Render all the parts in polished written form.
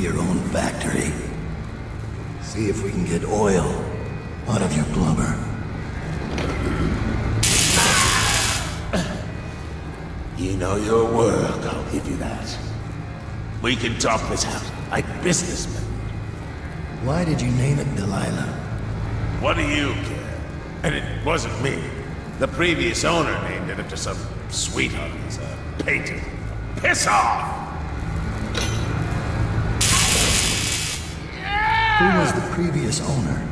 your own factory. See if we can get oil out of your blubber. You know your work, I'll give you that. We can talk this out like businessmen. Why did you name it Delilah? What do you care? And it wasn't me. The previous owner named it after some sweetheart as a painter. Piss off! Who was the previous owner?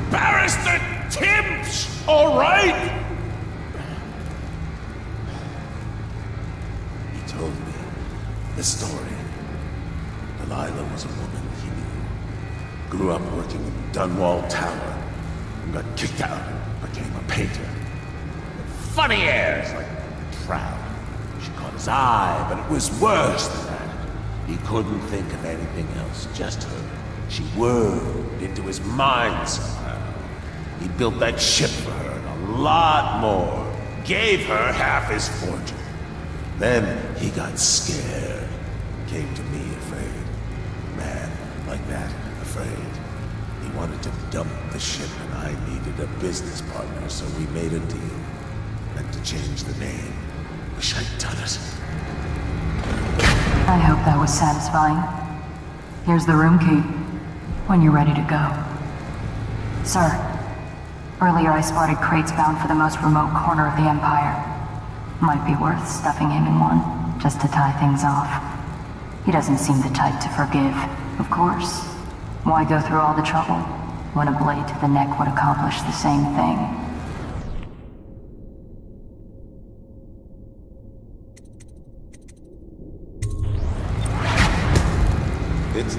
Barrister Timps, all right? He told me the story. Delilah was a woman he knew. Grew up working in Dunwall Tower and got kicked out and became a painter. With funny airs, like proud. She caught his eye, but it was worse than that. He couldn't think of anything else, just her. She whirled into his mind somehow. He built that ship for her and a lot more. Gave her half his fortune. Then he got scared. Came to me afraid. Man like that, afraid. He wanted to dump the ship and I needed a business partner, so we made a deal. Meant to change the name. Wish I'd done it. I hope that was satisfying. Here's the room key. When you're ready to go. Sir, earlier I spotted crates bound for the most remote corner of the Empire. Might be worth stuffing him in one, just to tie things off. He doesn't seem the type to forgive, of course. Why go through all the trouble when a blade to the neck would accomplish the same thing? It's...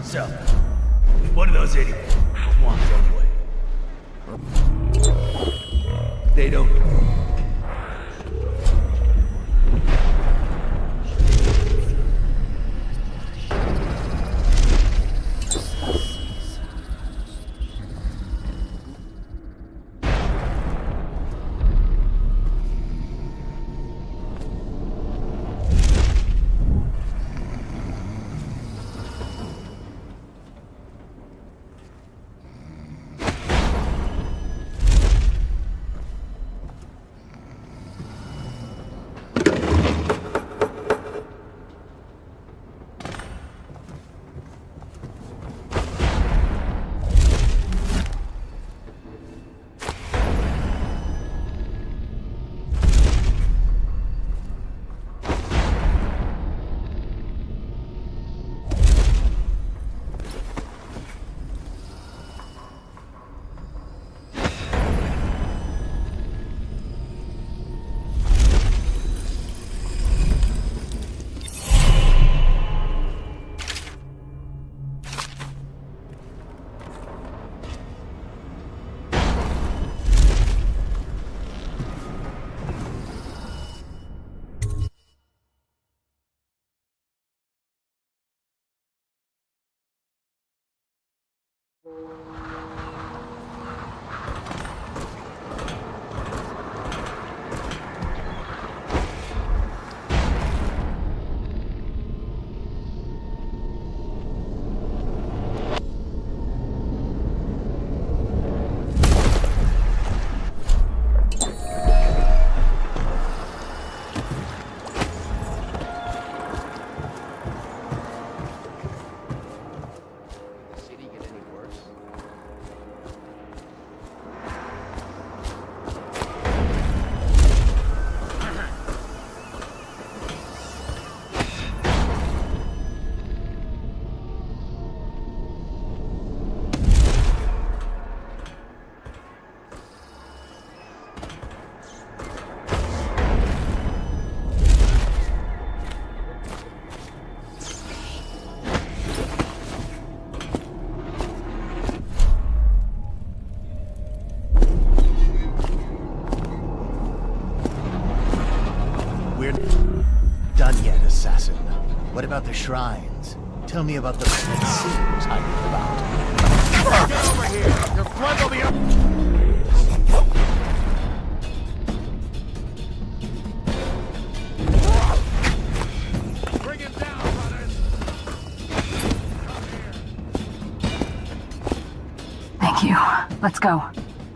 So, what do those idiots want anyway? They don't... shrines. Tell me about the red seals hiding about. Get over here! Your flank will be up! Bring him down, brothers! Thank you. Let's go.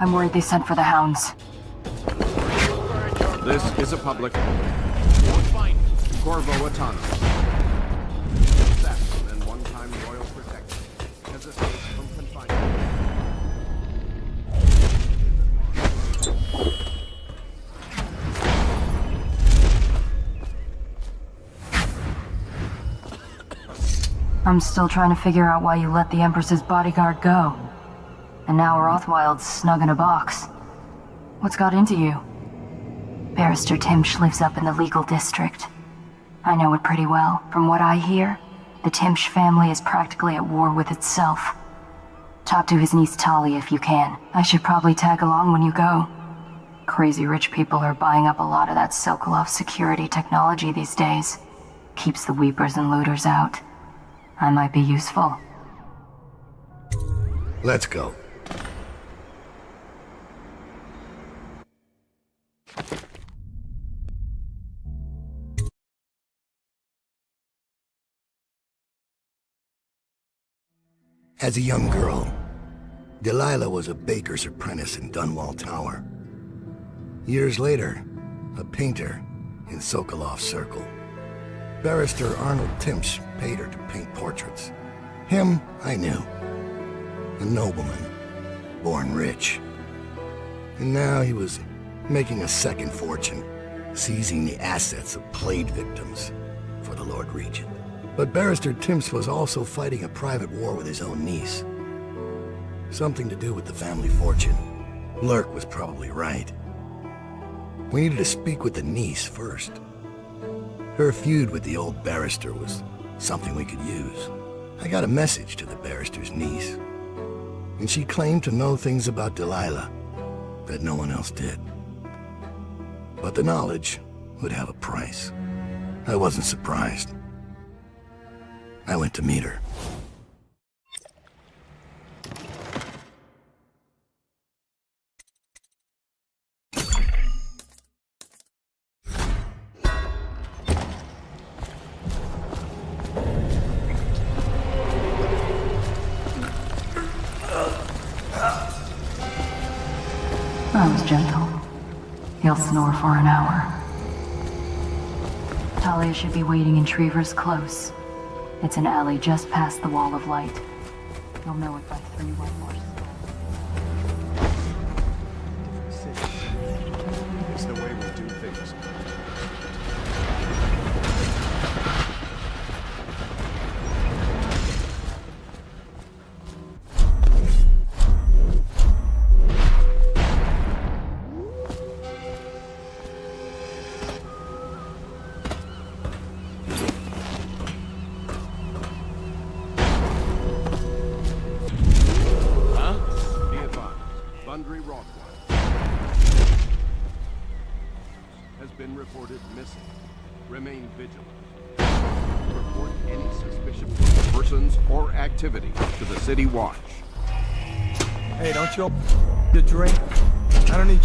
I'm worried they sent for the hounds. This is a public. Corvo Autonomous. Assassin and one-time royal protector has escaped from confinement. I'm still trying to figure out why you let the Empress's bodyguard go. And now Rothwild's snug in a box. What's got into you? Barrister Timsh lives up in the legal district. I know it pretty well. From what I hear, the Timsh family is practically at war with itself. Talk to his niece Talia if you can. I should probably tag along when you go. Crazy rich people are buying up a lot of that Sokolov security technology these days. Keeps the weepers and looters out. I might be useful. Let's go. As a young girl, Delilah was a baker's apprentice in Dunwall Tower. Years later, a painter in Sokolov Circle. Barrister Arnold Timsh paid her to paint portraits. Him, I knew. A nobleman, born rich. And now he was making a second fortune, seizing the assets of plague victims for the Lord Regent. But Barrister Timsh was also fighting a private war with his own niece. Something to do with the family fortune. Lurk was probably right. We needed to speak with the niece first. Her feud with the old barrister was something we could use. I got a message to the barrister's niece, and she claimed to know things about Delilah that no one else did. But the knowledge would have a price. I wasn't surprised. I went to meet her. I was gentle. He'll snore for an hour. Talia should be waiting in Trevor's Close. It's an alley just past the Wall of Light. You'll know it by 3 white horses. It's the way we do things. Reported missing. Remain vigilant. Report any suspicious persons or activity to the City Watch. Hey, don't you the drink? I don't need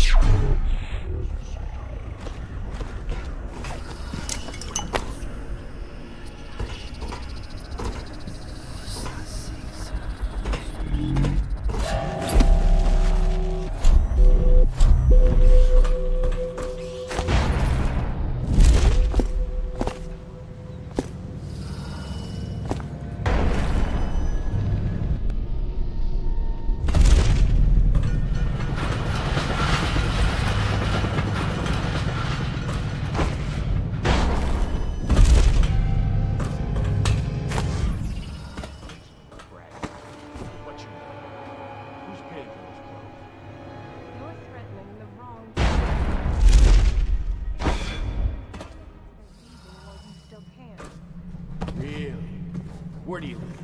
Where do you live?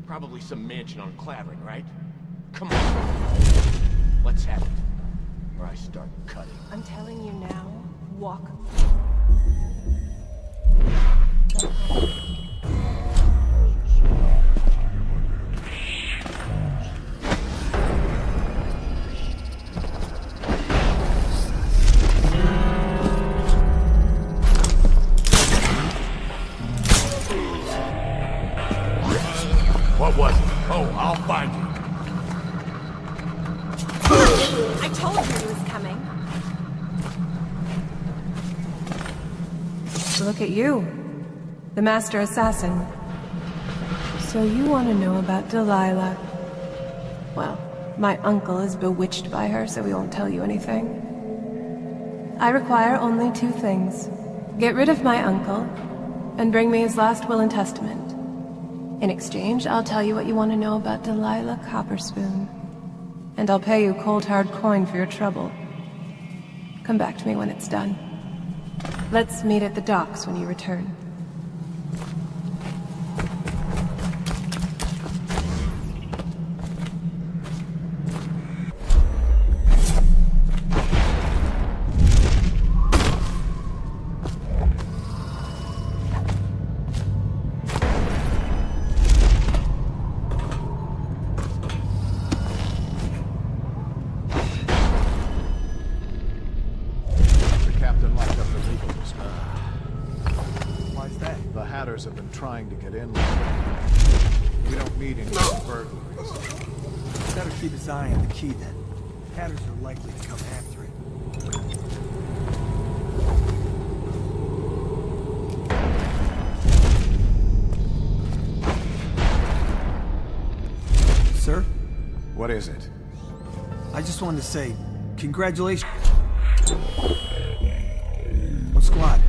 Probably some mansion on Clavering, right? Come on. Let's have it. Or I start cutting. I'm telling you now, walk. What was it? Oh, I'll find you. I told you he was coming. Look at you. The Master Assassin. So you want to know about Delilah? Well, my uncle is bewitched by her, so he won't tell you anything. I require only 2 things. Get rid of my uncle, and bring me his last will and testament. In exchange, I'll tell you what you want to know about Delilah Copperspoon. And I'll pay you cold hard coin for your trouble. Come back to me when it's done. Let's meet at the docks when you return. Have been trying to get in. We don't need any burglaries. Better keep his eye on the key then. Hatters are likely to come after it. Sir? What is it? I just wanted to say, congratulations. What squad?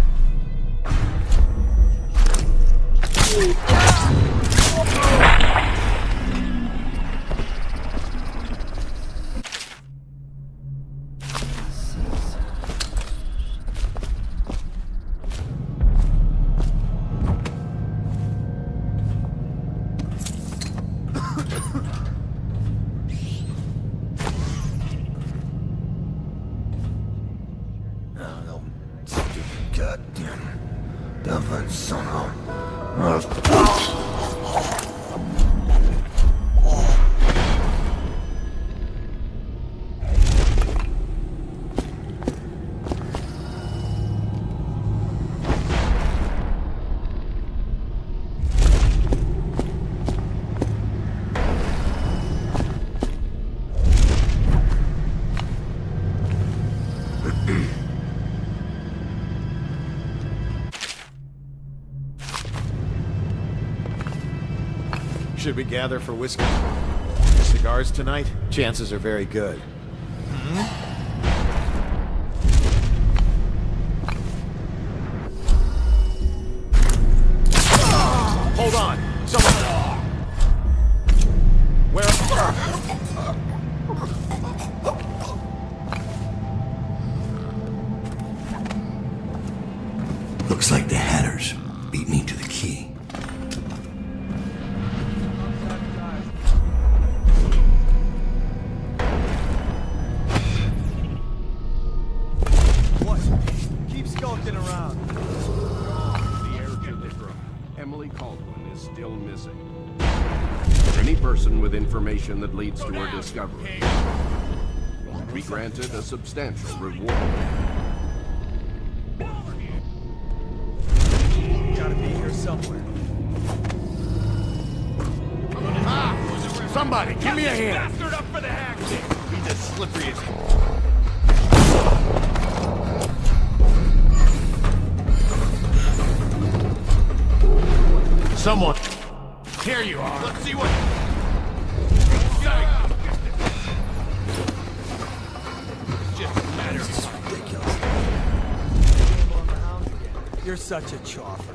Should we gather for whiskey? Cigars tonight? Chances are very good. Hold on! Someone... Where... Looks like the Hatters beat me to the key. With information that leads to her discovery will be granted a substantial reward. Gotta be here somewhere. Somebody, give me a hand! Bastard up for the hack! He's as slippery as... Someone! Here you are! Let's see what... You're such a chopper.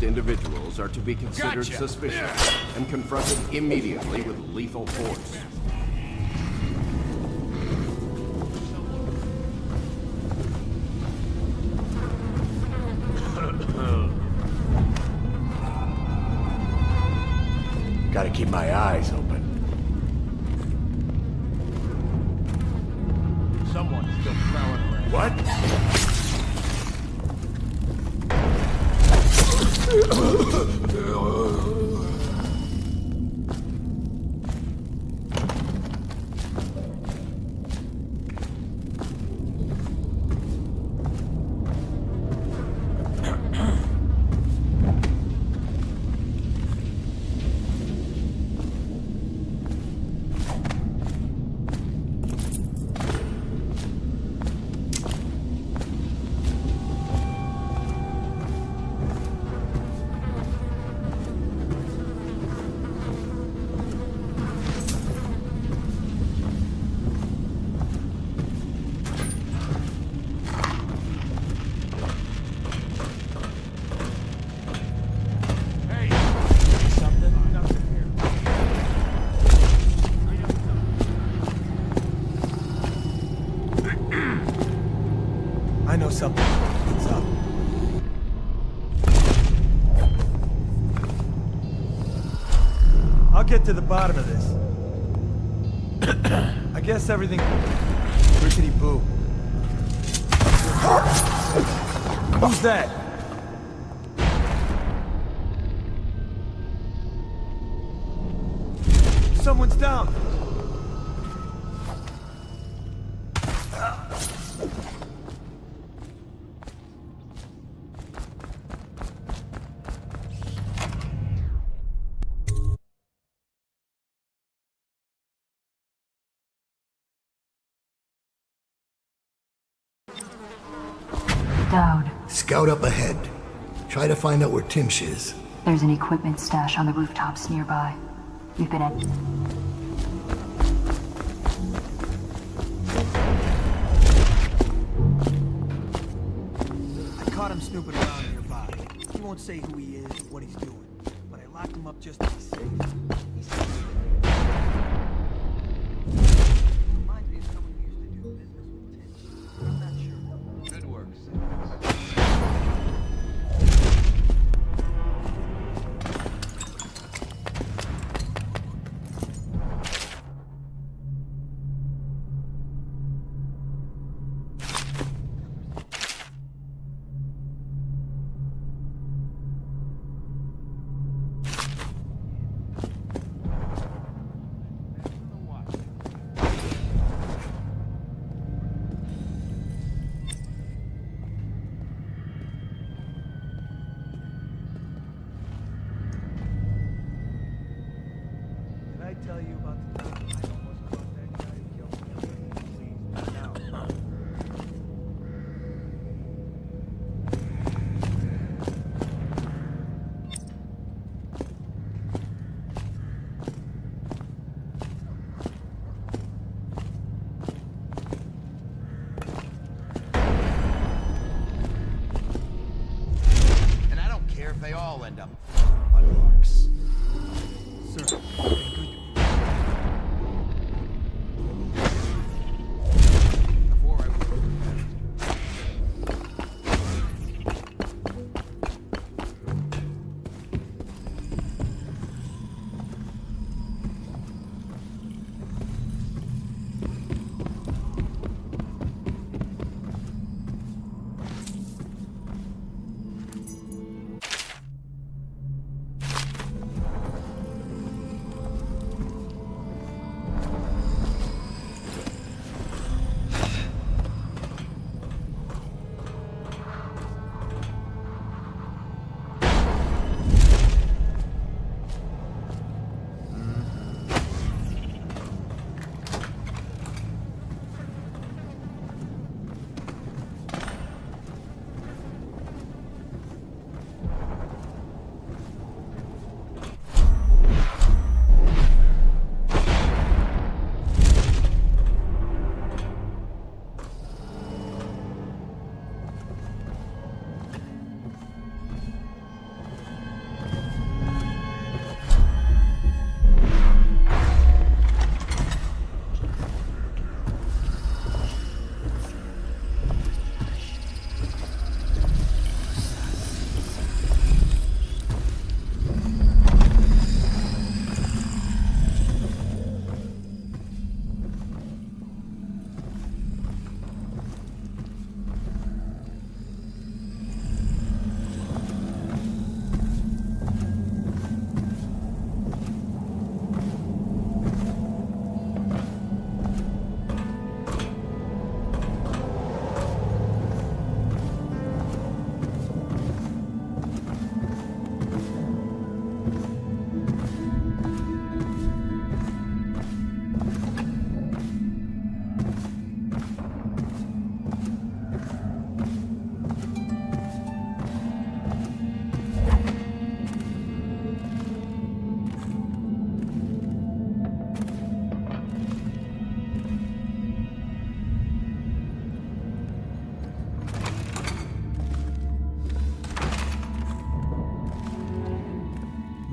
suspect individuals are to be considered suspicious and confronted immediately with lethal force. Gotta keep my eyes open. Someone's still prowling around. What? I know something. What's up? I'll get to the bottom of this. I guess everything... Rickety boo. Who's that? Someone's down. Dowd, Scout up ahead. Try to find out where Timsh is. there's an equipment stash on the rooftops nearby. We've been in. I caught him snooping around nearby. He won't say who he is or what he's doing, but I locked him up just to be safe. He's reminds me of someone who used to do business with Tim. I'm not sure. Good work, Did I tell you about the time I almost caught that guy who killed me? Please, now. And I don't care if they all end up On marks. Sir, been good to me. before I would.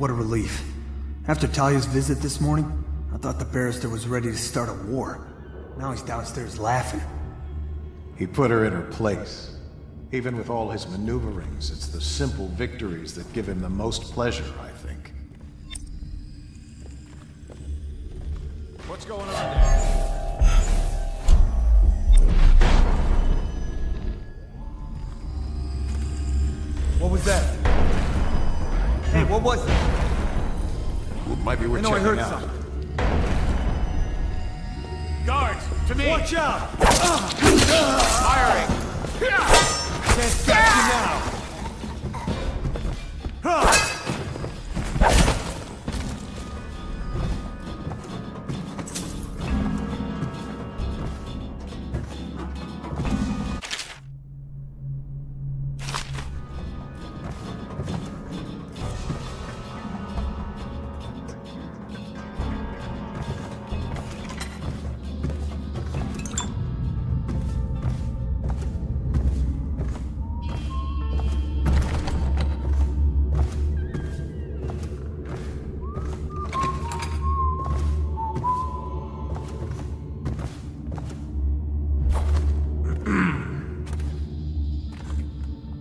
What a relief. After Talia's visit this morning, I thought the barrister was ready to start a war. Now he's downstairs laughing. He put her in her place. Even with all his maneuverings, it's the simple victories that give him the most pleasure, I think. What's going on there? What was that? Hey, what was it? Might be worth I know I checking heard out. something. Guards, to me! Watch out! Firing! Can't catch you now!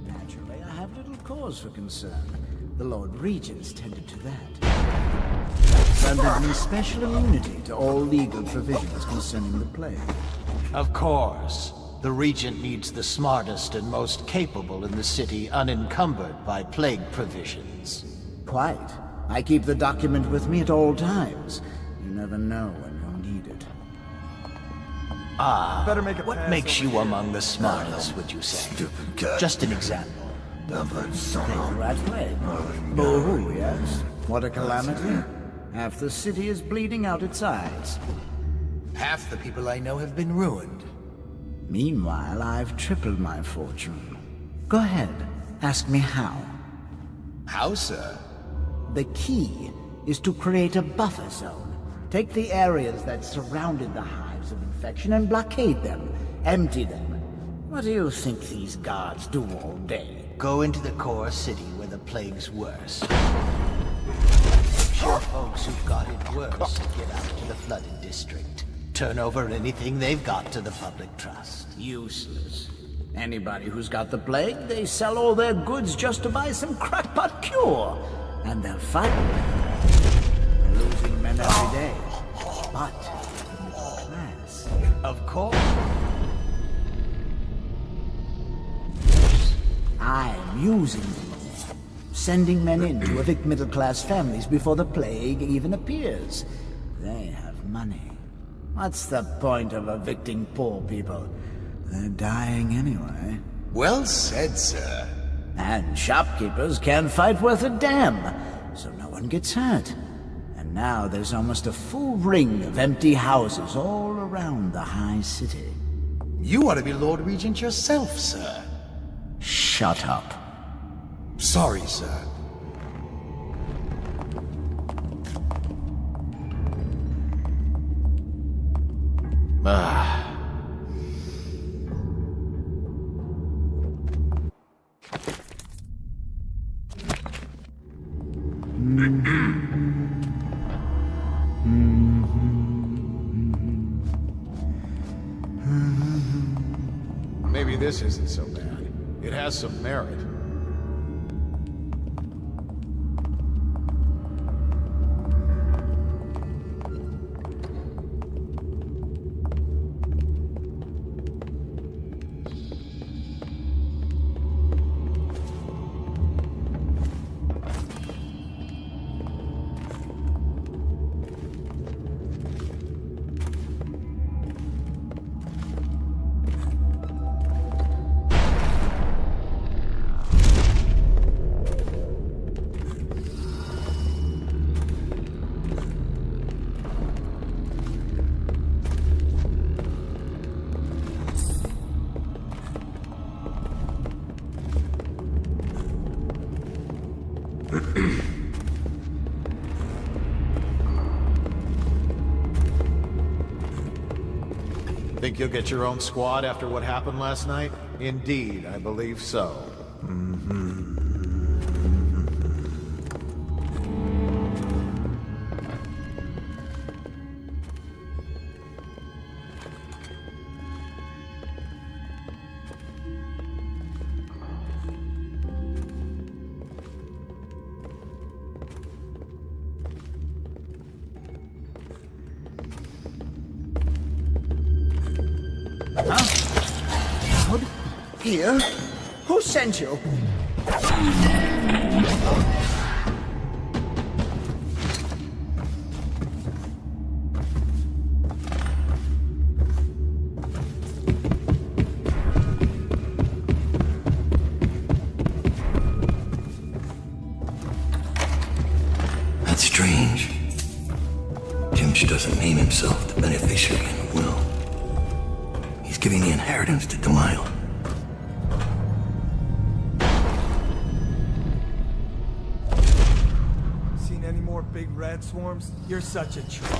Naturally, I have little cause for concern. The Lord Regents tended to that. Granted me special immunity to all legal provisions concerning the plague. Of course. The Regent needs the smartest and most capable in the city unencumbered by plague provisions. Quite. I keep the document with me at all times. You never know when you'll need it. Better make a What pass makes over you among the smartest, would you say? Just an example. Take the rat plague. Boo-hoo, yes? What a calamity. Half the city is bleeding out its eyes. Half the people I know have been ruined. Meanwhile, I've tripled my fortune. Go ahead, ask me how. How, sir? The key is to create a buffer zone. Take the areas that surrounded the hives of infection and blockade them. Empty them. What do you think these guards do all day? Go into the core city where the plague's worst. Sure folks who've got it worse get out to the flooded district. Turn over anything they've got to the public trust. Useless. Anybody who's got the plague, they sell all their goods just to buy some crackpot cure. And they're fighting. They're losing men every day. But the middle class. Of course. I'm using them. Sending men in to evict middle-class families before the plague even appears. They have money. What's the point of evicting poor people? They're dying anyway. Well said, sir. And shopkeepers can't fight worth a damn, so no one gets hurt. And now there's almost a full ring of empty houses all around the high city. You ought to be Lord Regent yourself, sir. Shut up. Sorry, sir. Maybe this isn't so bad. It has some merit. Think you'll get your own squad after what happened last night? Indeed, I believe so. here? Who sent you? That's strange. Jimch doesn't name himself the beneficiary in the will. He's giving the inheritance to Delilah. Seen any more big rat swarms? You're such a troll.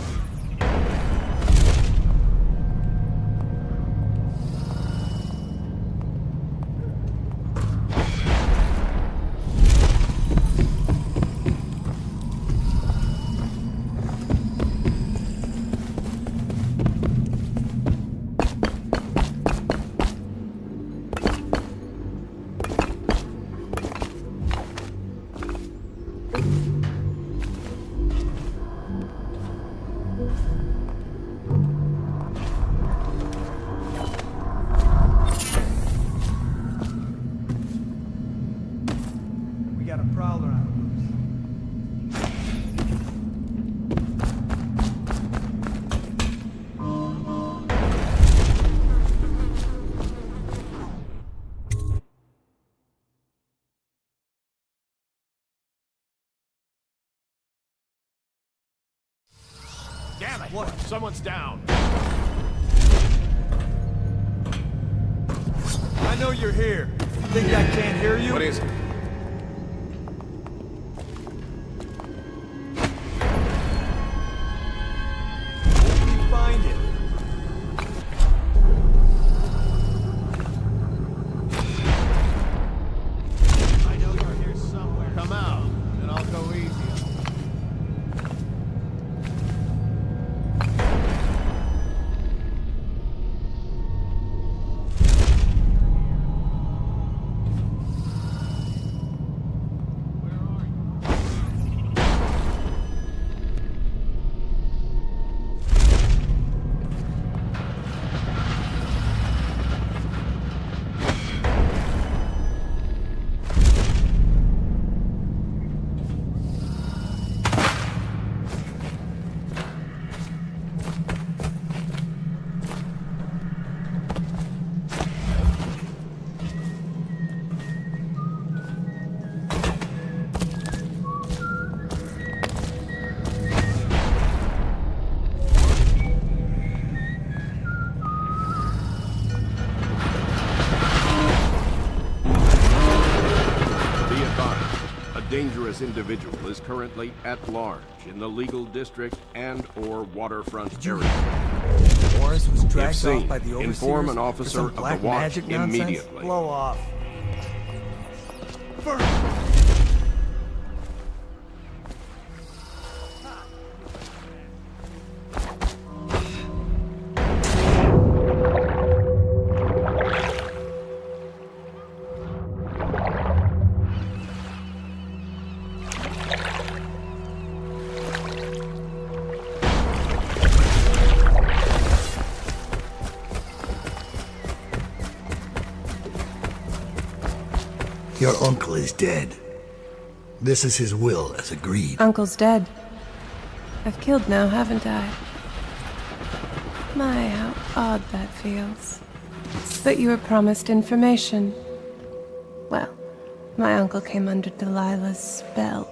Got a prowler on Damn it! What? Someone's down. I know you're here. Think I can't hear you? What is it? Find it. I know you're here somewhere. Come out, and I'll go easy. Dangerous individual is currently at large in the legal district and/or waterfront area. Morris was If dragged seen, off by the overseers inform an for officer some of the black watch magic nonsense? immediately. Blow off. Your uncle is dead. This is his will, as agreed. Uncle's dead. I've killed now, haven't I? My, how odd that feels. But you were promised information. Well, my uncle came under Delilah's spell.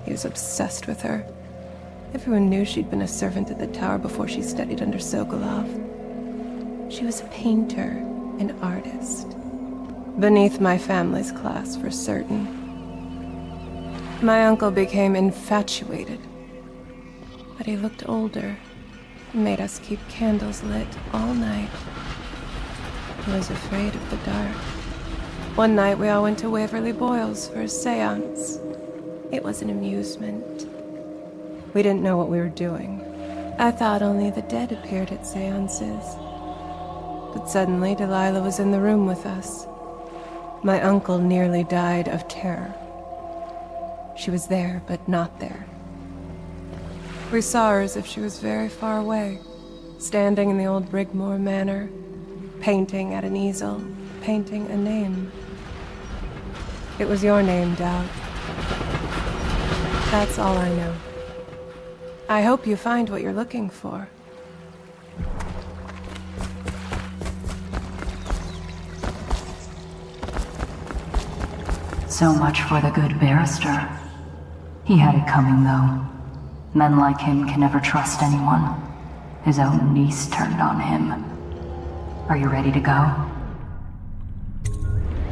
He was obsessed with her. Everyone knew she'd been a servant at the tower before she studied under Sokolov. She was a painter, an artist. Beneath my family's class, for certain. My uncle became infatuated. But he looked older, and made us keep candles lit all night. He was afraid of the dark. One night we all went to Waverly Boyle's for a seance. It was an amusement. We didn't know what we were doing. I thought only the dead appeared at seances. But suddenly Delilah was in the room with us. My uncle nearly died of terror. She was there, but not there. We saw her as if she was very far away, standing in the old Brigmore Manor, painting at an easel, painting a name. It was your name, Dowd. That's all I know. I hope you find what you're looking for. So much for the good barrister. He had it coming, though. Men like him can never trust anyone. His own niece turned on him. Are you ready to go?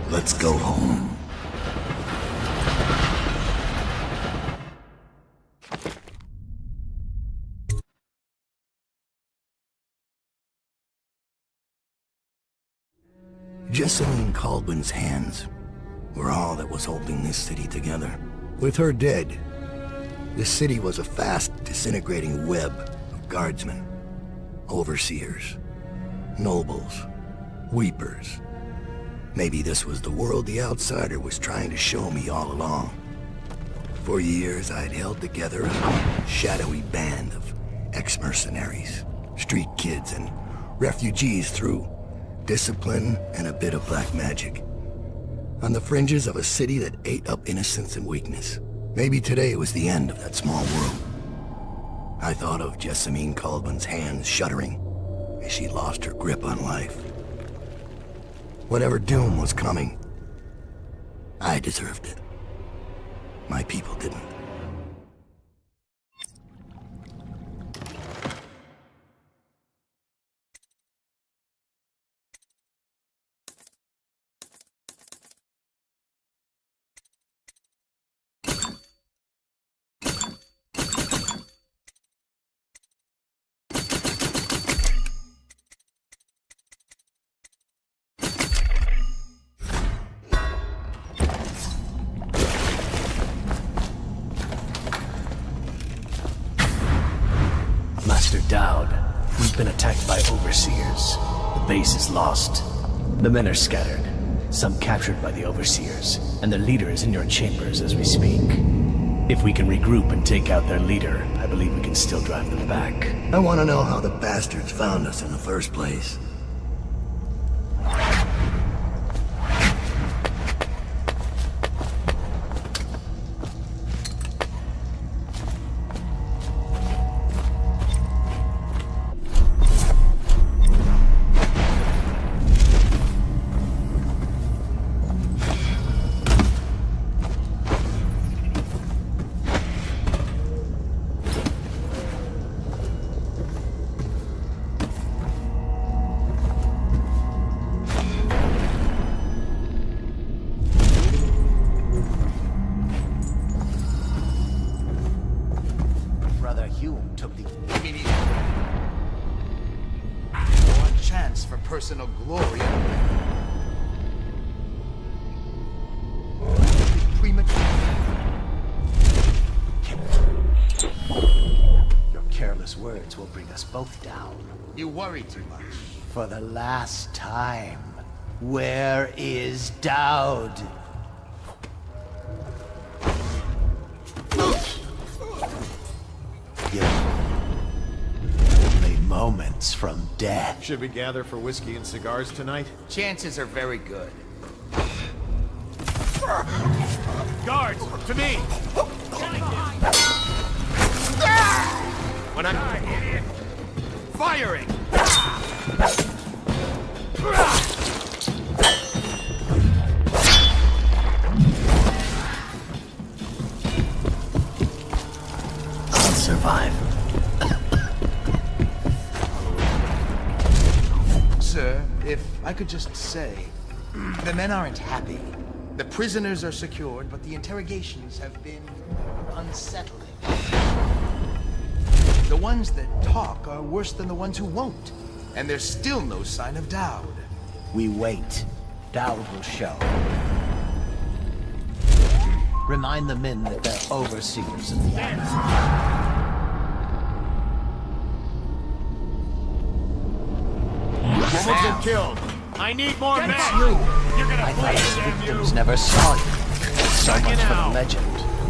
Let's go home. Jessamine Caldwell's hands were all that was holding this city together. With her dead, the city was a fast disintegrating web of guardsmen, overseers, nobles, weepers. Maybe this was the world the outsider was trying to show me all along. For years, I'd held together a shadowy band of ex-mercenaries, street kids, and refugees through discipline and a bit of black magic. On the fringes of a city that ate up innocence and weakness. Maybe today was the end of that small world. I thought of Jessamine Caldwell's hands shuddering as she lost her grip on life. Whatever doom was coming, I deserved it. My people didn't. Master Dowd, we've been attacked by overseers. The base is lost. The men are scattered, some captured by the overseers, and their leader is in your chambers as we speak. If we can regroup and take out their leader, I believe we can still drive them back. I want to know how the bastards found us in the first place. For personal glory. Your careless words will bring us both down. You worry too much. For the last time, where is Dowd? Moments from death. Should we gather for whiskey and cigars tonight? Chances are very good. Guards, to me! When I'm idiot! Firing! I'll survive. Sir, if I could just say, the men aren't happy. The prisoners are secured, but the interrogations have been unsettling. The ones that talk are worse than the ones who won't. And there's still no sign of Dowd. We wait. Dowd will show. Remind the men that they're overseers of the island. Woman's been killed. I need more men. You're gonna I thought bleed, his damn victims you. never saw you. So Check much it for the out. legend.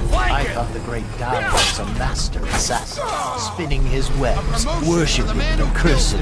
Flank I it. thought the great Dowd was a master assassin, spinning his webs, worshipping the cursed.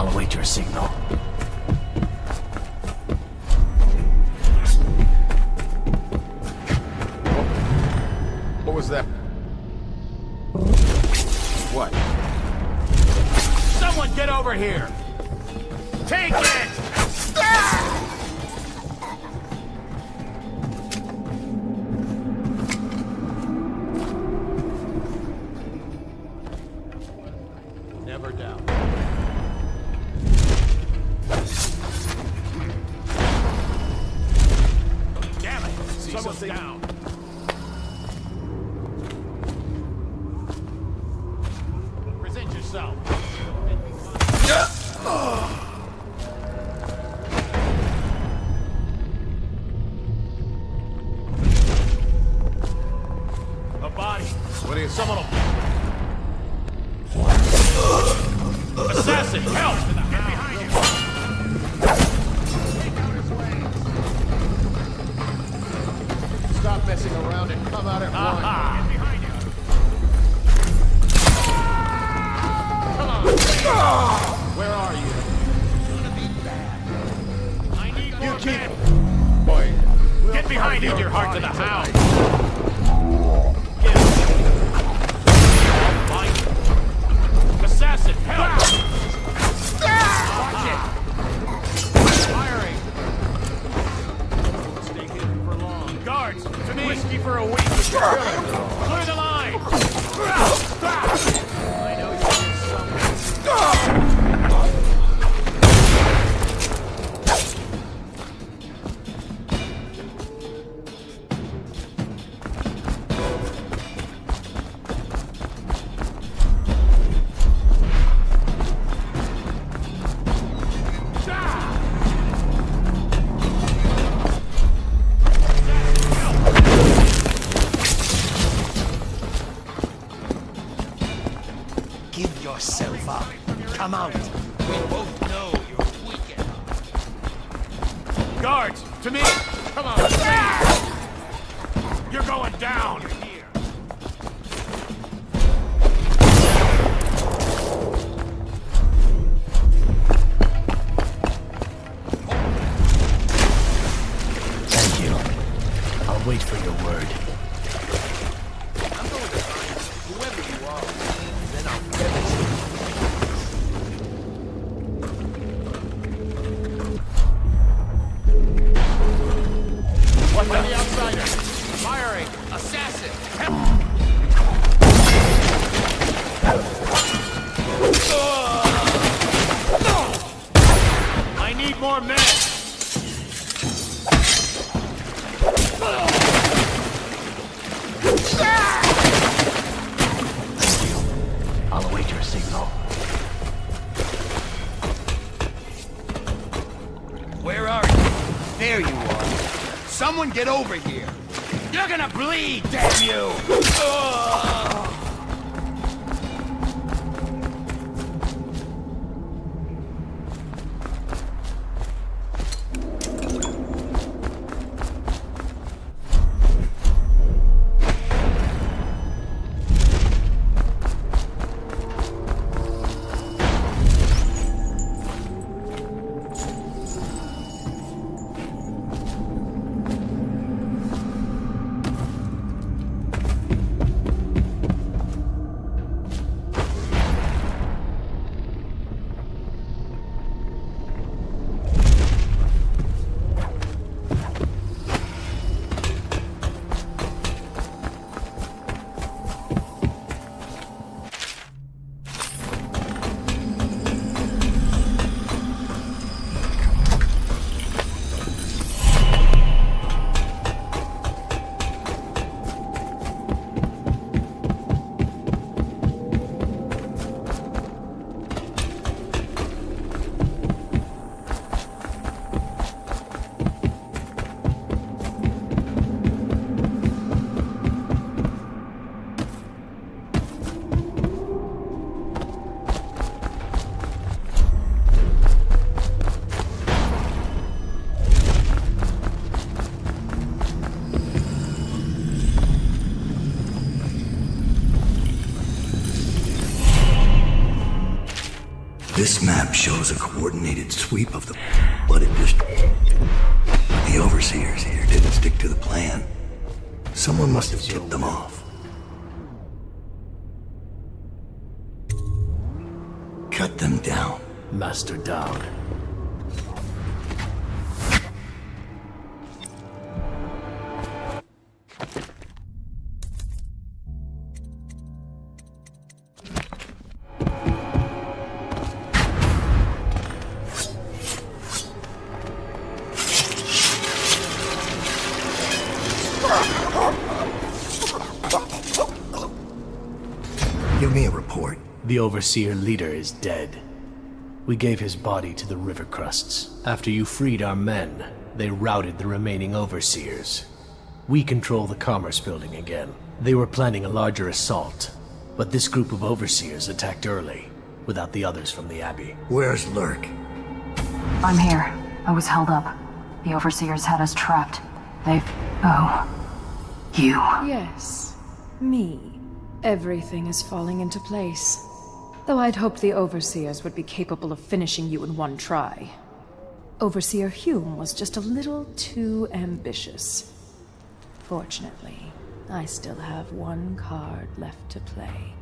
I'll await your signal. What was that? What? Someone get over here! Take it! Never doubt. Damn it! Someone's down. Present yourself. A body. What is Someone will... Assassin, help! Get behind you! Stop messing around and come out at once. Get behind you! Come on! Where are you? Gonna be bad. I need more keep- men. Boy. Get behind you, your heart to the hound! Assassin, help! Watch it! Firing! Don't stay hidden for long. Guards, to me! Whiskey for a week if you're willing. Clear the line! I know you're somewhere. Give yourself up. Come out. We both know you're weak enough. Guards, to me! Come on, to me! You're going down! You're here. Thank you. I'll wait for your word. I'm going to find whoever you are, then I'll finish it. What's on the outsider? Firing! Assassin! I need more men! Thank you. I'll await your signal. Where are you? There you are. Someone get over here. You're gonna bleed, damn you! This map shows a coordinated sweep of the flooded district. The overseers here didn't stick to the plan. Someone must have tipped them off. Cut them down. Master down. Give me a report. The Overseer leader is dead. We gave his body to the river crusts. After you freed our men, they routed the remaining Overseers. We control the Commerce Building again. They were planning a larger assault, but this group of Overseers attacked early, without the others from the Abbey. Where's Lurk? I'm here. I was held up. The Overseers had us trapped. Oh. You. Yes. Me. Everything is falling into place. Though I'd hoped the Overseers would be capable of finishing you in one try. Overseer Hume was just a little too ambitious. Fortunately, I still have one card left to play.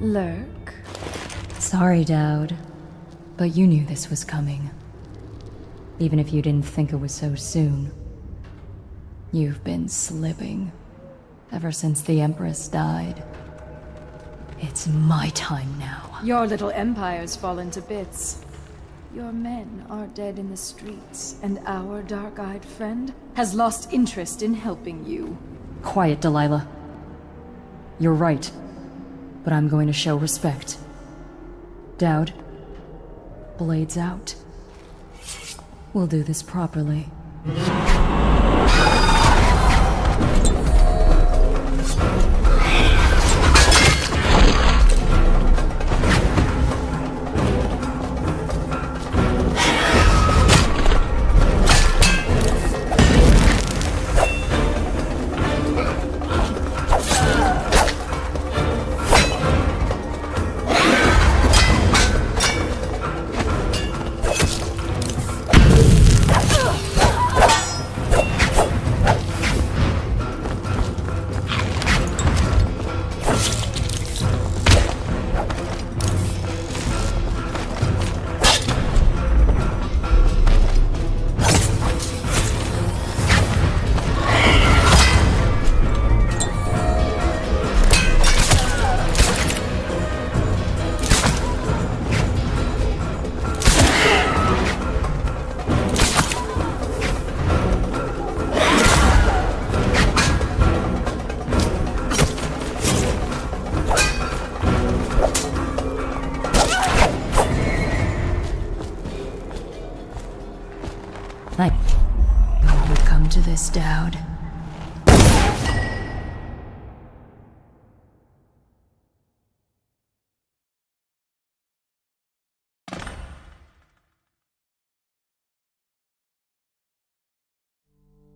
Lurk? Sorry, Dowd. But you knew this was coming. Even if you didn't think it was so soon. You've been slipping. Ever since the Empress died. It's my time now. Your little empire's fallen to bits. Your men are dead in the streets, and our dark-eyed friend has lost interest in helping you. Quiet, Delilah. You're right. But I'm going to show respect. Dowd. Blades out. We'll do this properly. Would come to this, Dowd.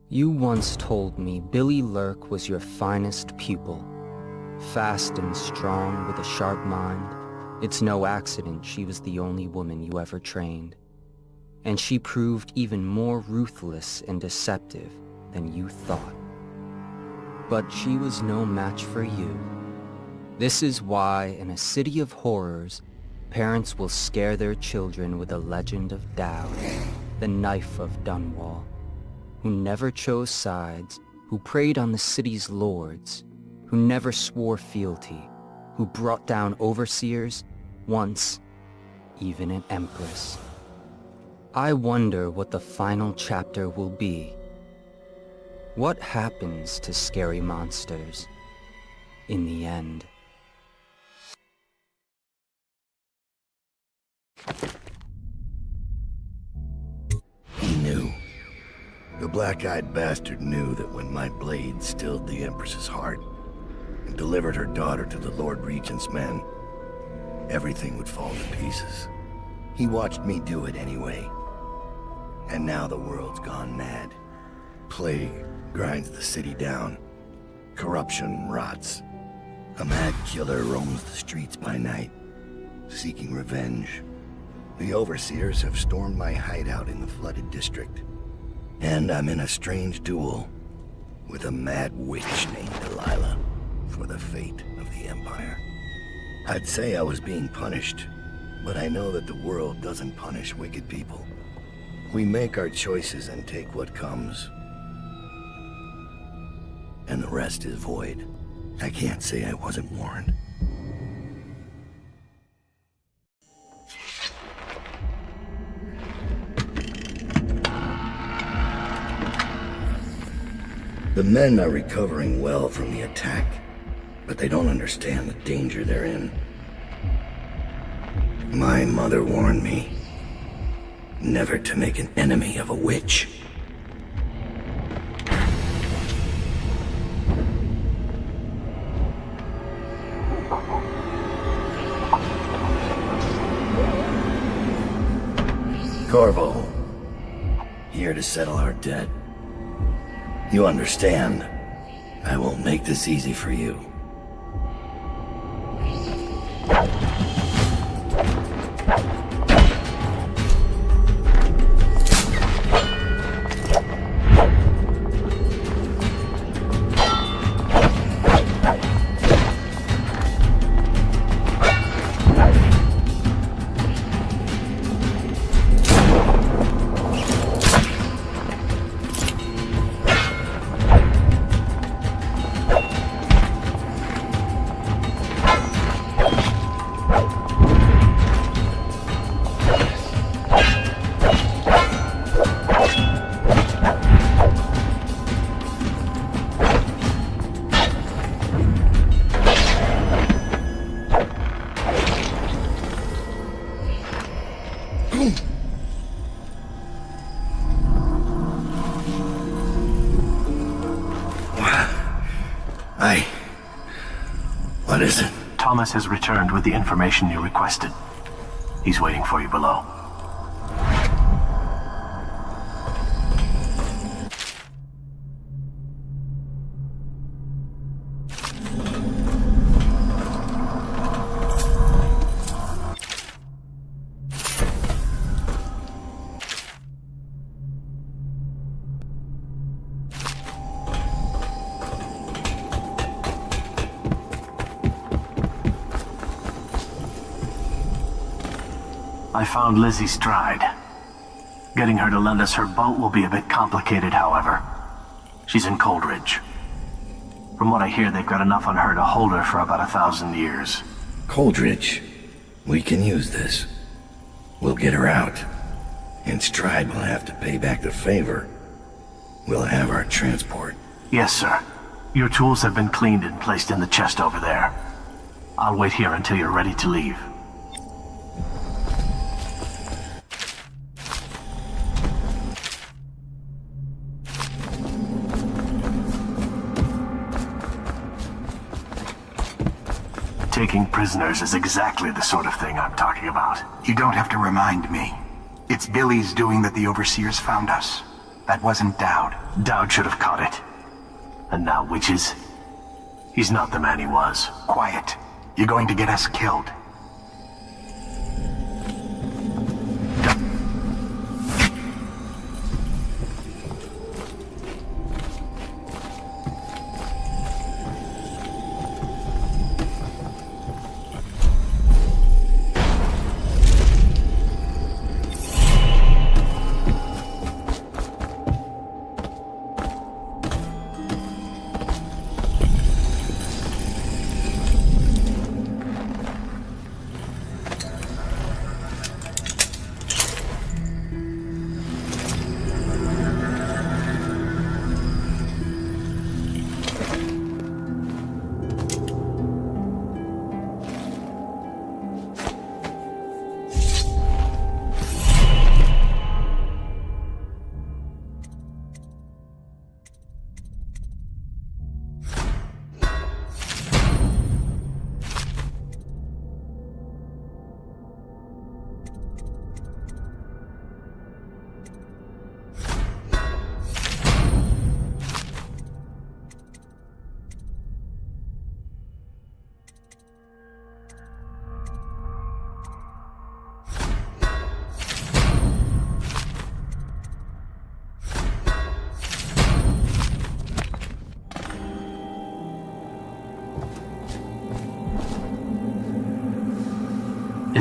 You once told me Billy Lurk was your finest pupil. Fast and strong with a sharp mind, it's no accident she was the only woman you ever trained. And she proved even more ruthless and deceptive than you thought. But she was no match for you. This is why, in a city of horrors, parents will scare their children with a legend of Dowd, the Knife of Dunwall, who never chose sides, who preyed on the city's lords, who never swore fealty, who brought down overseers, once even an empress. I wonder what the final chapter will be. What happens to scary monsters in the end? He knew. The black-eyed bastard knew that when my blade stilled the Empress's heart and delivered her daughter to the Lord Regent's men, everything would fall to pieces. He watched me do it anyway. And now the world's gone mad. Plague grinds the city down. Corruption rots. A mad killer roams the streets by night. seeking revenge. The Overseers have stormed my hideout in the flooded district, and I'm in a strange duel with a mad witch named Delilah for the fate of the Empire. I'd say I was being punished, but I know that the world doesn't punish wicked people. We make our choices and take what comes. And the rest is void. I can't say I wasn't warned. The men are recovering well from the attack, but they don't understand the danger they're in. My mother warned me never to make an enemy of a witch. Corvo, here to settle our debt. You understand, I won't make this easy for you. What is it? Thomas has returned with the information you requested. He's waiting for you below. I found Lizzie Stride. Getting her to lend us her boat will be a bit complicated, however. She's in Coldridge. From what I hear, they've got enough on her to hold her for about 1,000 years. Coldridge. We can use this. We'll get her out. And Stride will have to pay back the favor. We'll have our transport. Yes, sir. Your tools have been cleaned and placed in the chest over there. I'll wait here until you're ready to leave. Taking prisoners is exactly the sort of thing I'm talking about. You don't have to remind me. It's Billy's doing that the Overseers found us. That wasn't Dowd. Dowd should have caught it. And now witches? He's not the man he was. Quiet. You're going to get us killed.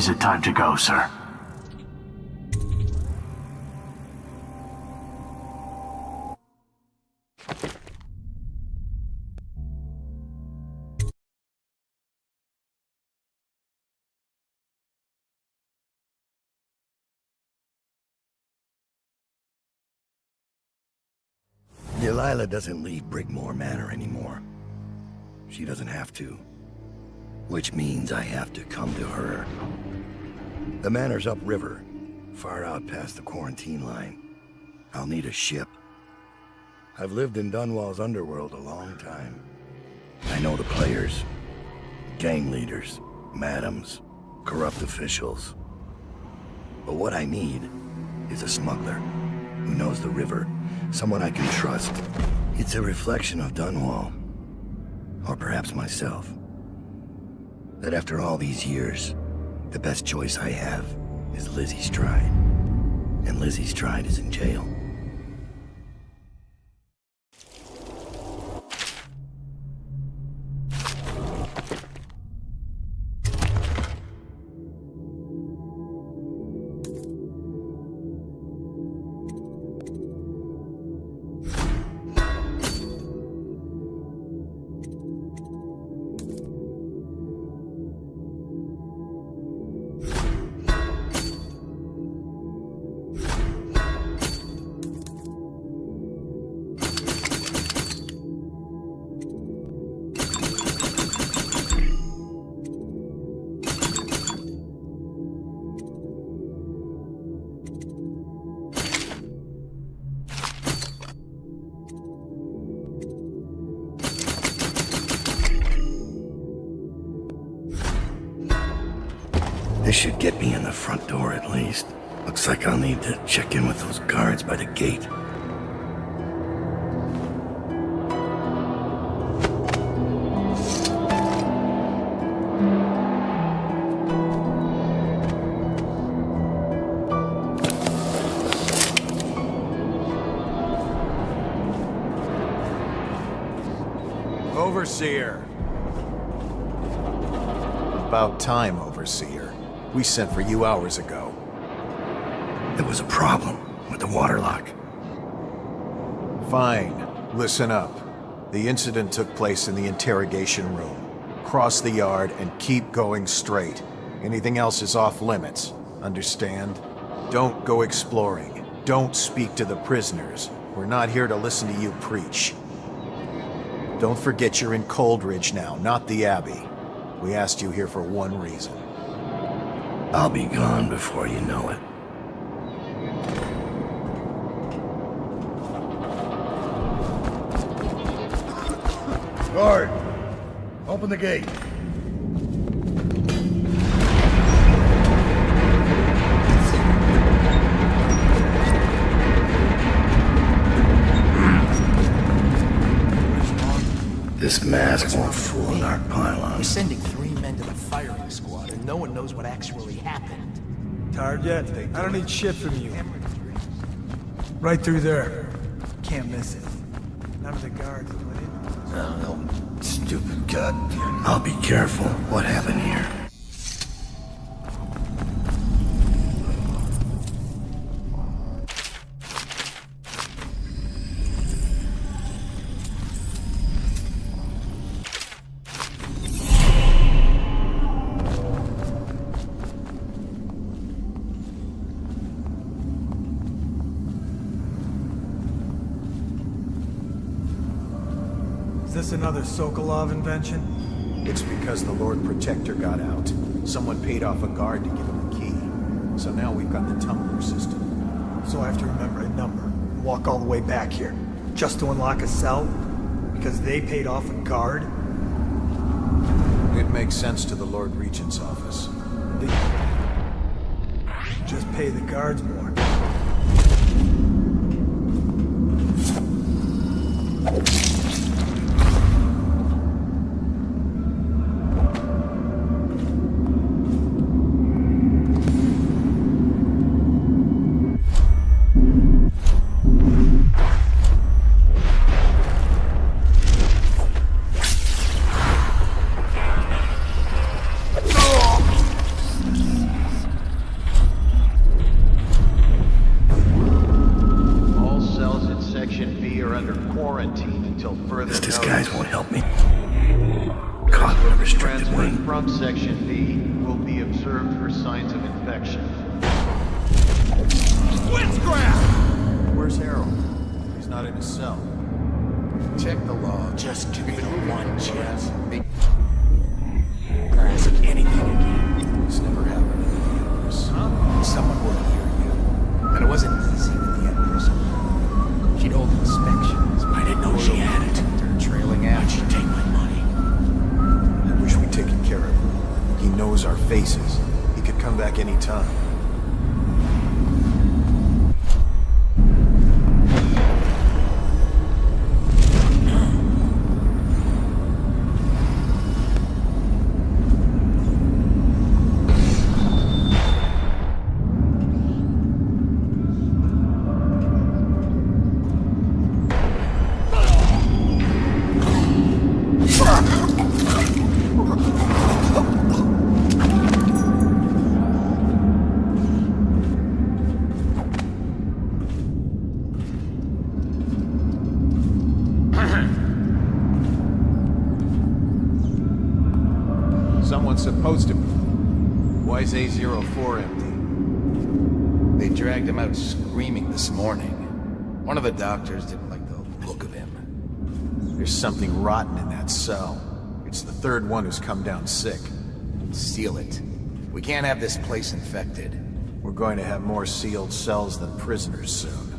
Is it time to go, sir? Delilah doesn't leave Brigmore Manor anymore. She doesn't have to. Which means I have to come to her. The manor's upriver, far out past the quarantine line. I'll need a ship. I've lived in Dunwall's underworld a long time. I know the players, gang leaders, madams, corrupt officials. But what I need is a smuggler who knows the river, someone I can trust. It's a reflection of Dunwall, or perhaps myself. That after all these years, the best choice I have is Lizzie Stride. And Lizzie Stride is in jail. This should get me in the front door at least. Looks like I'll need to check in with those guards by the gate. Overseer. About time, Overseer. We sent for you hours ago. There was a problem with the water lock. Fine. Listen up. The incident took place in the interrogation room. Cross the yard and keep going straight. Anything else is off limits. Understand? Don't go exploring. Don't speak to the prisoners. We're not here to listen to you preach. Don't forget you're in Coldridge now, not the Abbey. We asked you here for one reason. I'll be gone before you know it. Guard! Open the gate. This mask won't fool an arc pylon. We're sending 3 men to the firing squad, and no one knows what actually happened. Tired yet? I don't need shit from you. Right through there. Can't miss it. None of the guards let in. Oh, stupid gut. I'll be careful. What happened here? Is this another Sokolov invention? It's because the Lord Protector got out. Someone paid off a guard to give him a key. So now we've got the tumbler system. So I have to remember a number and walk all the way back here, just to unlock a cell? Because they paid off a guard? It makes sense to the Lord Regent's office. They just pay the guards more. signs of infection. Witchcraft! Where's Harold? He's not in his cell. Check the log. Just give me the one chance. Or ask anything again. This never happened in the universe. Someone will hear you. And it wasn't easy with the Empress. She'd hold inspections. I didn't know she had it. They're trailing Why'd after. she take my money? I wish we'd taken care of him. He knows our faces. He could come back any time. Someone's supposed to be. Why is A04 empty? They dragged him out screaming this morning. One of the doctors didn't like the look of him. There's something rotten in that cell. It's the third one who's come down sick. Seal it. We can't have this place infected. We're going to have more sealed cells than prisoners soon.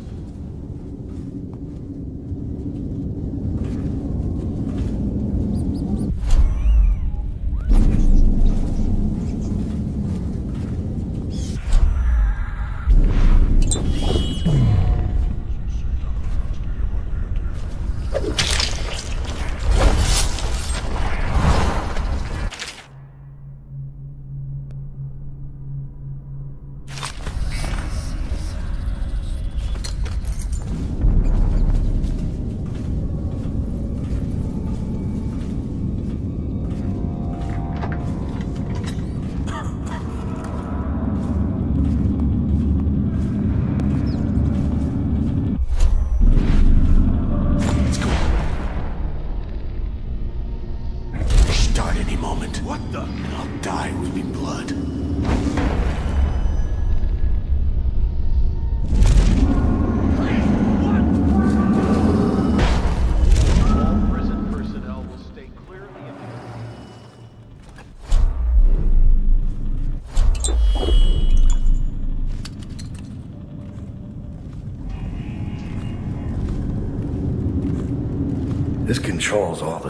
This controls all the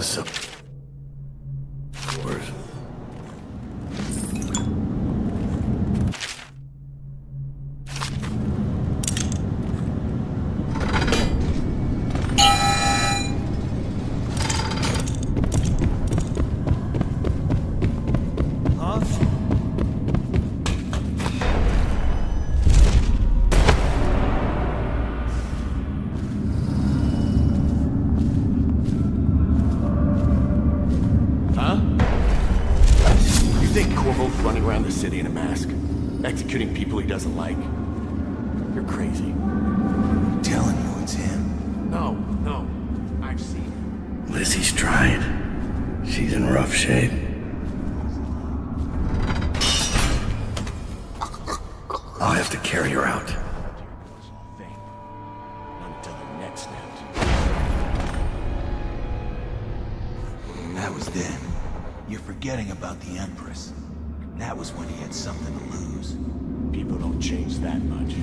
doors. Running around the city in a mask, executing people he doesn't like. You're crazy. I'm telling you, it's him. No, I've seen him. Lizzie's tried. She's in rough shape. I'll have to carry her out. Until the next snapped. That was then. You're forgetting about the Empress. That was when he had something to lose. People don't change that much.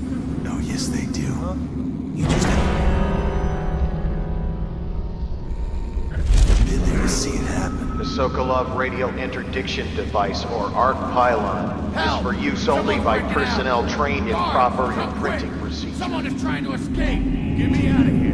No, yes they do. You just been there to see it happen. The Sokolov radio interdiction device, or ARC pylon, is for use only by personnel trained in proper imprinting procedures. Someone is trying to escape! Get me out of here!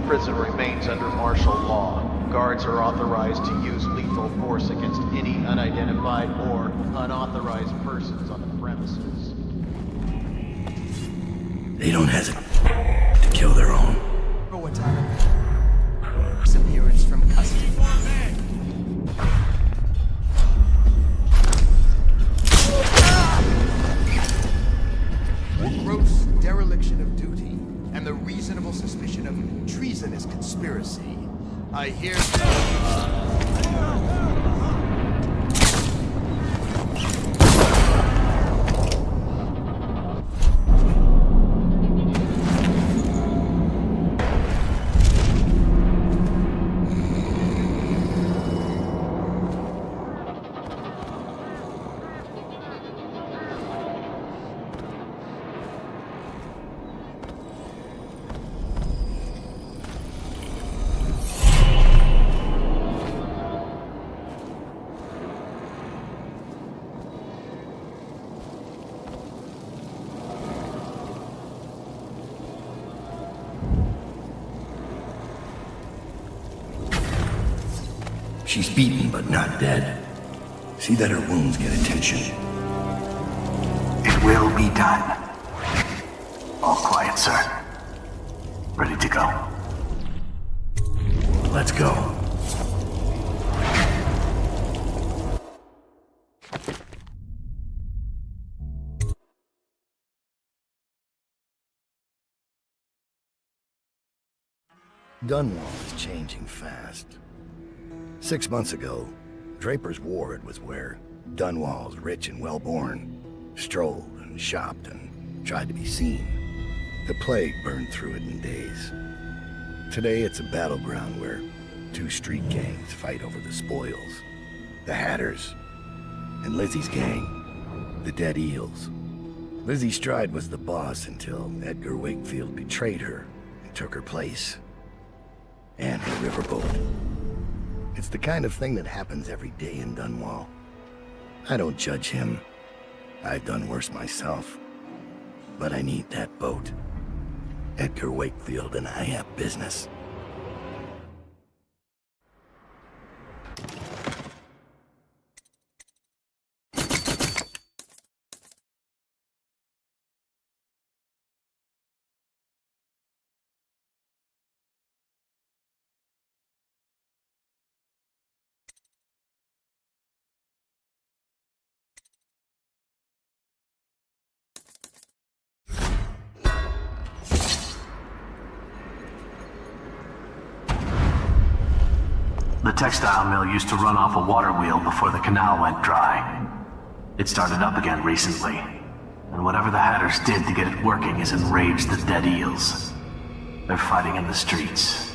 Prison remains under martial law. Guards are authorized to use lethal force against any unidentified or unauthorized persons on the premises. They don't hesitate to kill their own. For what time? Disappearance from custody. reasonable suspicion of treasonous conspiracy. I hear... She's beaten, but not dead. See that her wounds get attention. It will be done. All quiet, sir. Ready to go. Let's go. Dunwall is changing fast. 6 months ago, Draper's Ward was where Dunwall's rich and well-born strolled and shopped and tried to be seen. The plague burned through it in days. Today it's a battleground where two street gangs fight over the spoils. The Hatters and Lizzie's gang, the Dead Eels. Lizzie Stride was the boss until Edgar Wakefield betrayed her and took her place. And her riverboat. It's the kind of thing that happens every day in Dunwall. I don't judge him. I've done worse myself. But I need that boat. Edgar Wakefield and I have business. The textile mill used to run off a water wheel before the canal went dry. It started up again recently, and whatever the Hatters did to get it working has enraged the Dead Eels. They're fighting in the streets.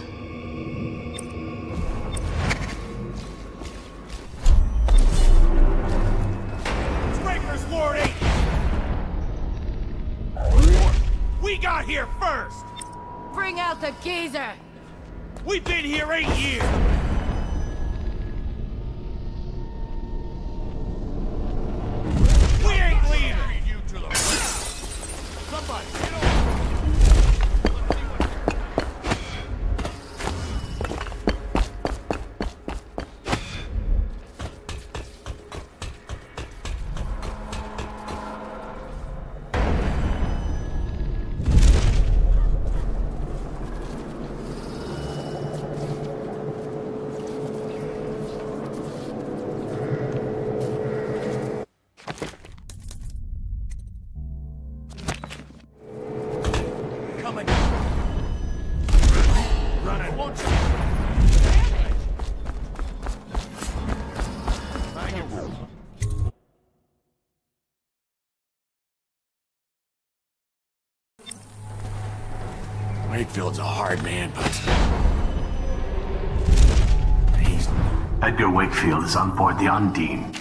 Breakers Ward 8! We got here first! Bring out the geezer! We've been here 8 years! We ain't leaving! You to the somebody, get over! Wakefield's a hard man, but... Edgar Wakefield is on board the Undine.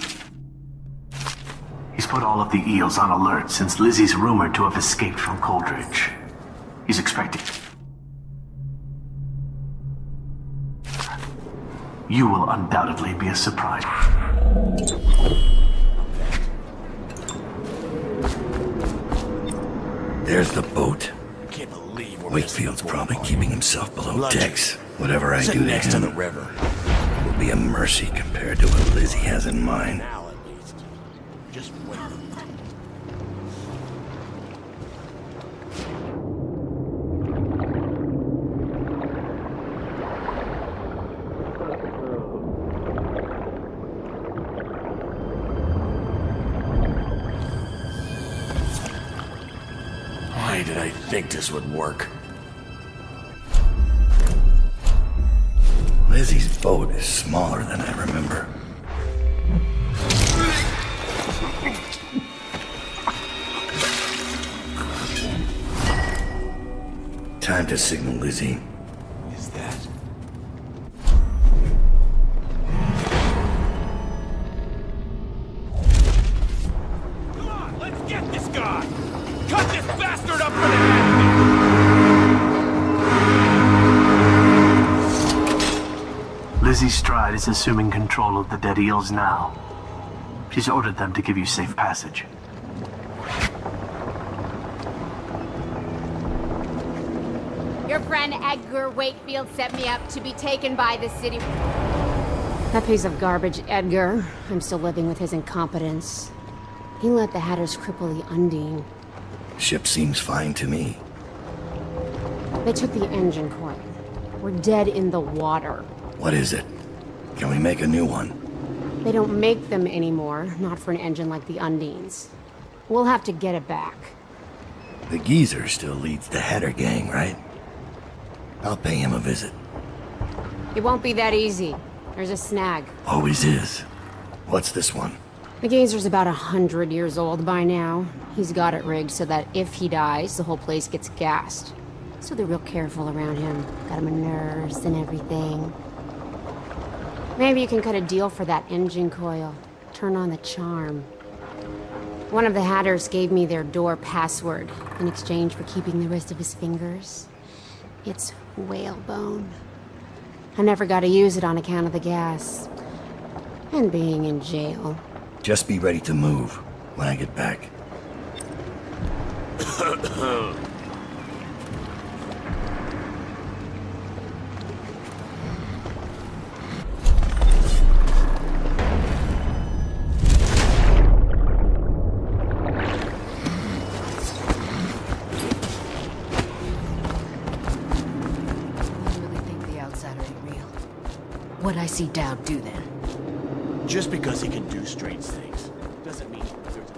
He's put all of the Eels on alert since Lizzie's rumored to have escaped from Coldridge. He's expecting... You will undoubtedly be a surprise. There's the boat. I can't believe we're Wakefield's probably keeping himself below decks. Whatever I do next to to him the river. will be a mercy compared to what Lizzie has in mind. Now at least. Just wait. Why did I think this would work? Lizzie's boat is smaller than I remember. Time to signal Lizzie. Is that? Come on, let's get this guy! Cut this bastard up for the head! Lizzie Stride is assuming control of the dead eels now. She's ordered them to give you safe passage. Your friend Edgar Wakefield set me up to be taken by the city. That piece of garbage, Edgar. I'm still living with his incompetence. He let the Hatters cripple the Undine. Ship seems fine to me. They took the engine coil. We're dead in the water. What is it? Can we make a new one? They don't make them anymore, not for an engine like the Undine's. We'll have to get it back. The geezer still leads the Hatter gang, right? I'll pay him a visit. It won't be that easy. There's a snag. Always is. What's this one? The Gazer's about 100 years old by now. He's got it rigged so that if he dies, the whole place gets gassed. So they're real careful around him. Got him a nurse and everything. Maybe you can cut a deal for that engine coil. Turn on the charm. One of the Hatters gave me their door password in exchange for keeping the rest of his fingers. It's whalebone. I never got to use it on account of the gas. And being in jail. Just be ready to move when I get back. What'd I see Dowd do then? Just because he can do strange things doesn't mean there's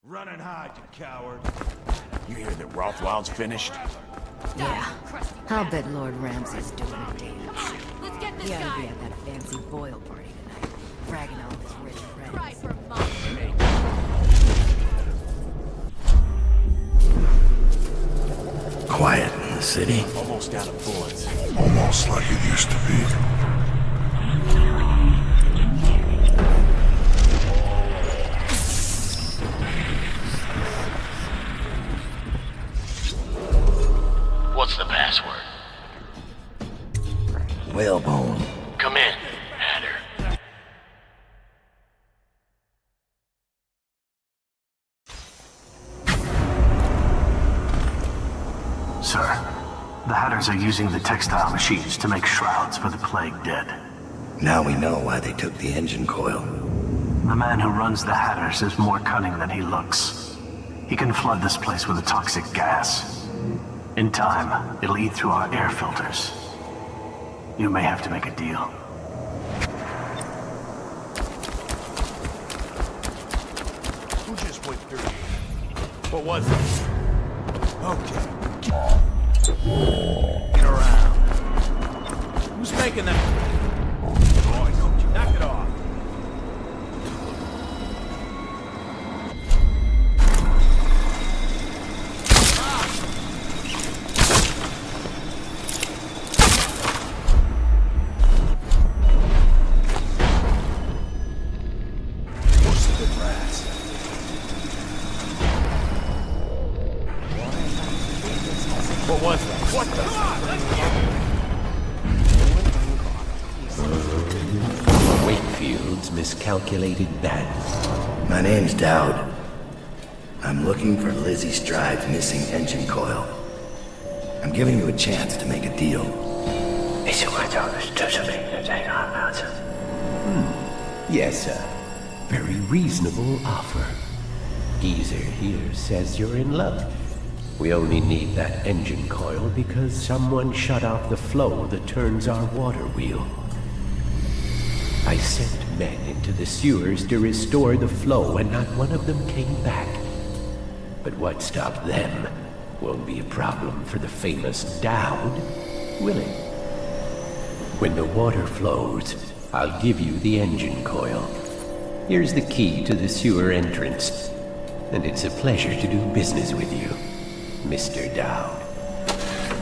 Run and hide, you coward. You hear that Rothwild's finished? Yeah. I'll bet Lord Ramsay's doing a dance. Let's get this He ought to guy! be at that fancy boil party tonight, bragging all his rich friends. Try for mom. Quiet in the city. Almost out of bullets. Almost like it used to be. What's the password? Whalebone. Come in, Hatter. Sir, the Hatters are using the textile machines to make shrouds for the plague dead. Now we know why they took the engine coil. The man who runs the Hatters is more cunning than he looks. He can flood this place with a toxic gas. In time, it'll eat through our air filters. You may have to make a deal. Who just went through here? What was it? Okay. Get around. Who's making them? Boy, don't you knock it off. What was that? What the? Come on, let's get Wakefield's miscalculated badly. My name's Dowd. I'm looking for Lizzie Stride's missing engine coil. I'm giving you a chance to make a deal. Yes, sir. Very reasonable offer. Geezer here says you're in love. We only need that engine coil because someone shut off the flow that turns our water wheel. I sent men into the sewers to restore the flow, and not one of them came back. But what stopped them won't be a problem for the famous Dowd, will it? When the water flows, I'll give you the engine coil. Here's the key to the sewer entrance, and it's a pleasure to do business with you, Mr. Dowd.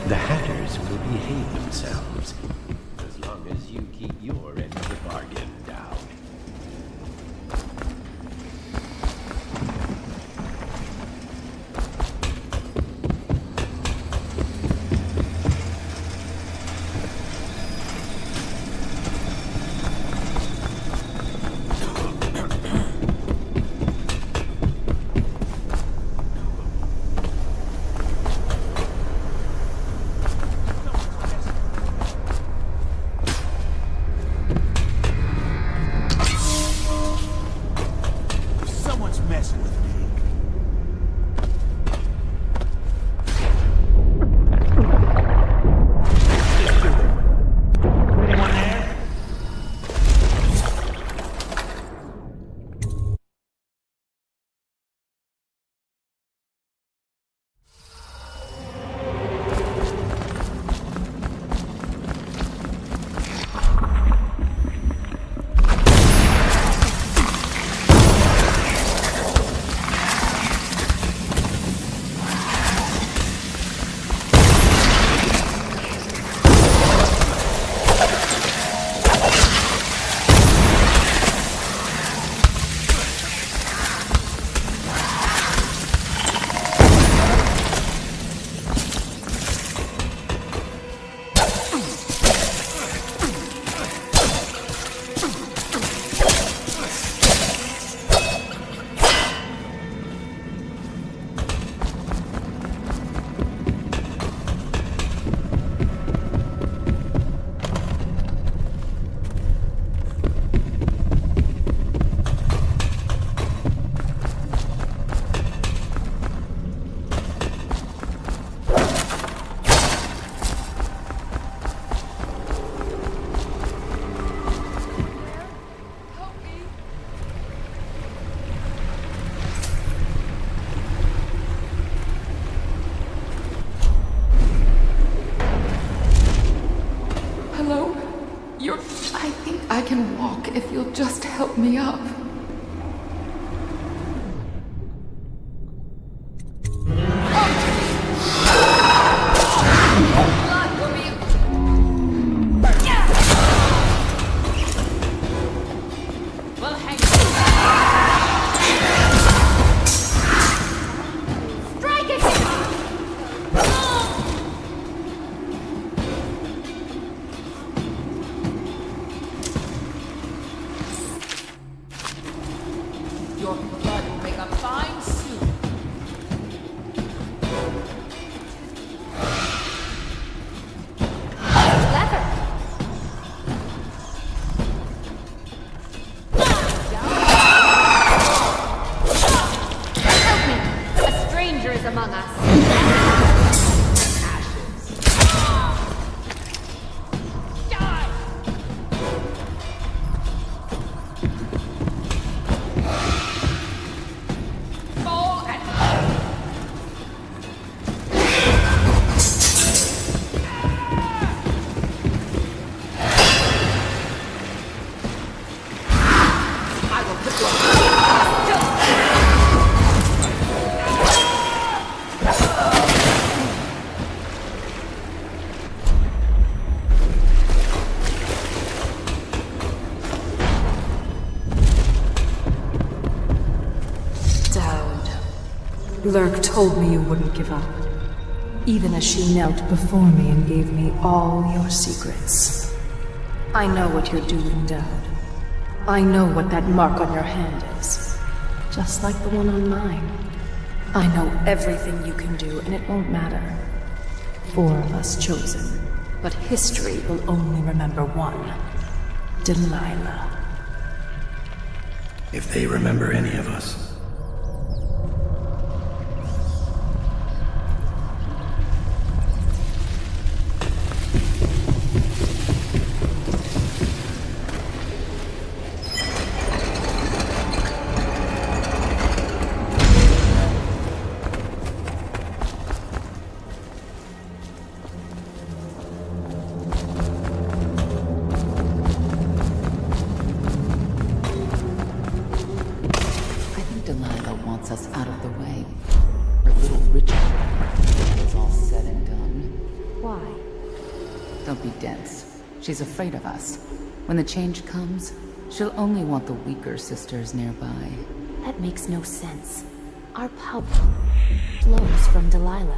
The Hatters will behave themselves, as long as you keep your end of the bargain, Dowd. Someone's messing with me. Anyone there? Hello? I think I can walk if you'll just help me up. Your blood will make a fine soup. Leather. Help me. A stranger is among us. Lurk told me you wouldn't give up, even as she knelt before me and gave me all your secrets. I know what you're doing, Dowd. I know what that mark on your hand is, just like the one on mine. I know everything you can do, and it won't matter. 4 of us chosen, but history will only remember one. Delilah. If they remember any of us. us out of the way. Her little ritual, when it's all said and done. Why? Don't be dense. She's afraid of us. When the change comes, she'll only want the weaker sisters nearby. That makes no sense. Our power flows from Delilah.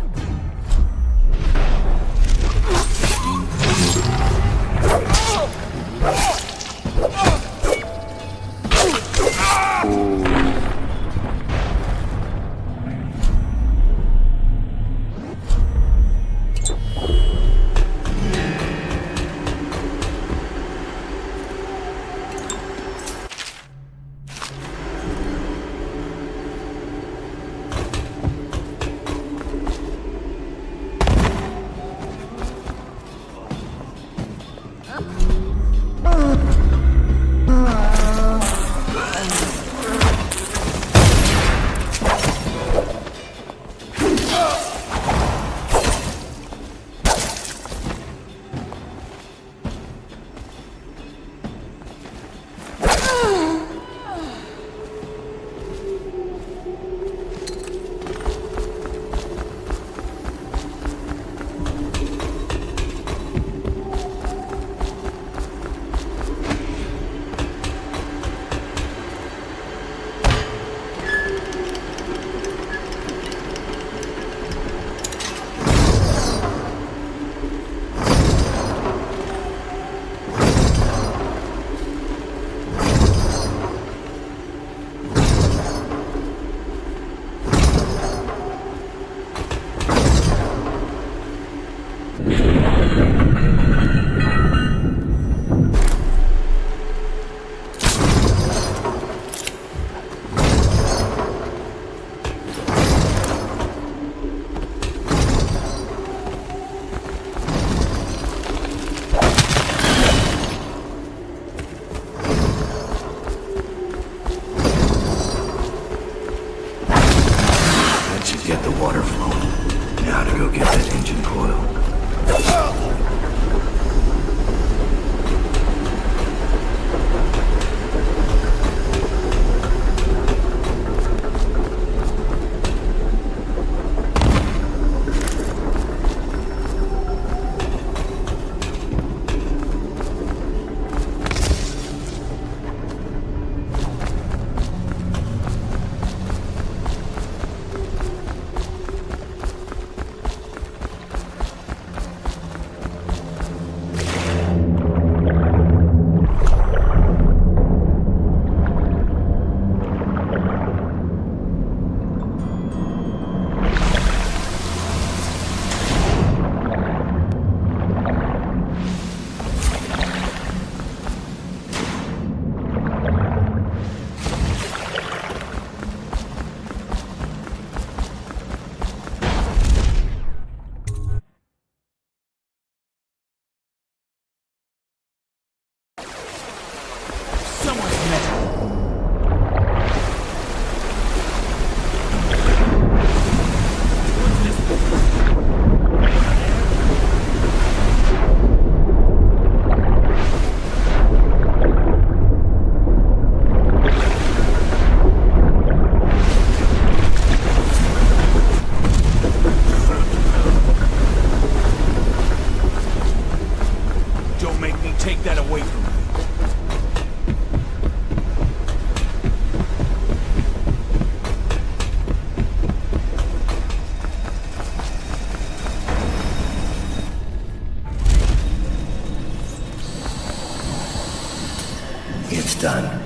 done.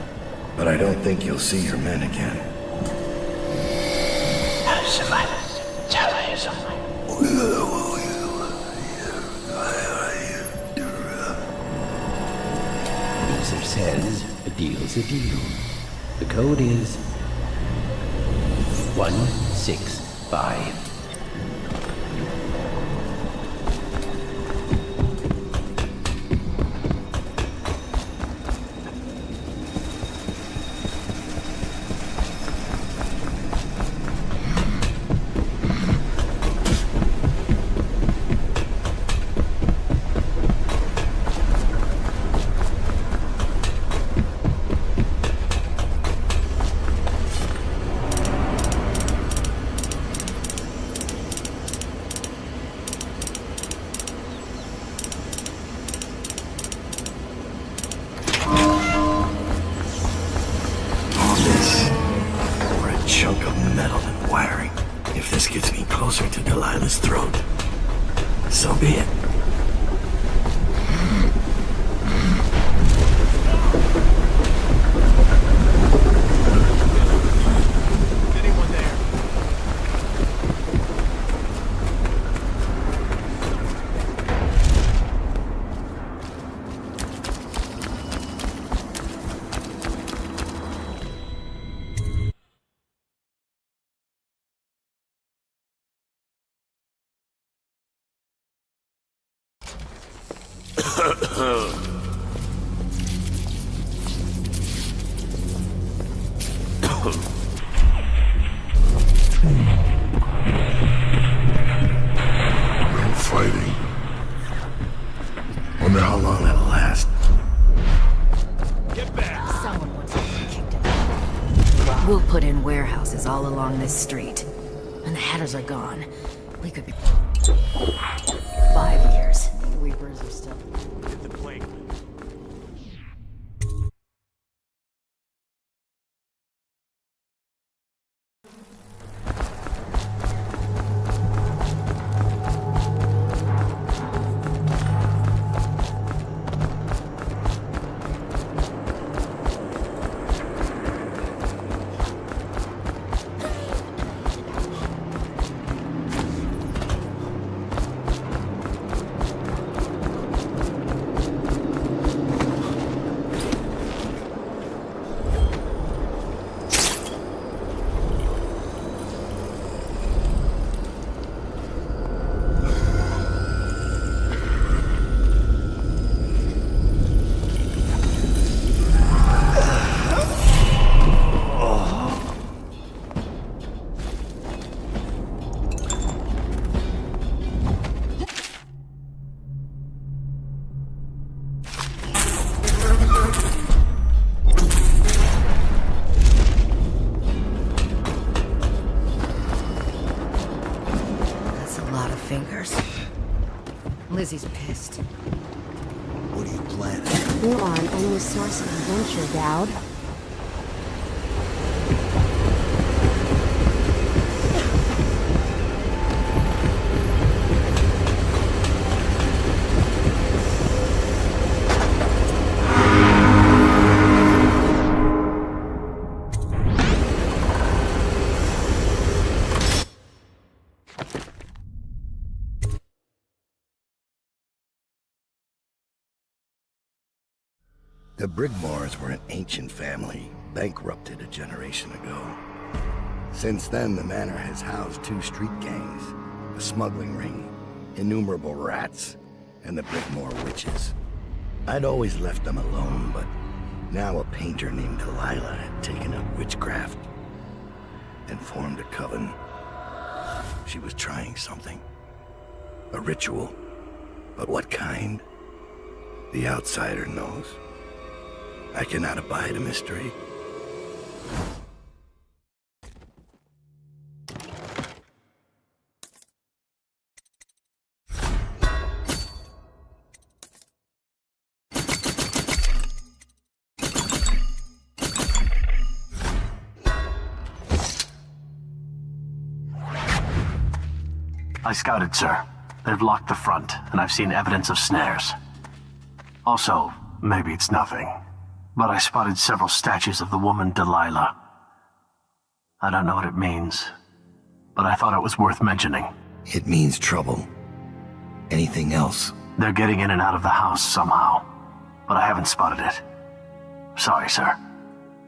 But I don't think you'll see your men again. User says a deal's a deal. The code is 165. important wiring. If this gets me closer to Delilah's throat, so be it. Wonder how long that'll last. Someone once kicked him. We'll put in warehouses all along this street. When the Hatters are gone, we could be... 5 years. The Reapers are still... Did the plague. Lizzie's pissed. What are you planning? You are an endless source of adventure, Dowd. The Brigmores were an ancient family, bankrupted a generation ago. Since then, the manor has housed 2 street gangs, a smuggling ring, innumerable rats, and the Brigmore witches. I'd always left them alone, but now a painter named Delilah had taken up witchcraft and formed a coven. She was trying something. A ritual. But what kind? The outsider knows. I cannot abide a mystery. I scouted, sir. They've locked the front, and I've seen evidence of snares. Also, maybe it's nothing, but I spotted several statues of the woman Delilah. I don't know what it means, but I thought it was worth mentioning. It means trouble. Anything else? They're getting in and out of the house somehow, but I haven't spotted it. Sorry, sir.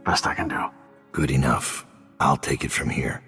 Best I can do. Good enough. I'll take it from here.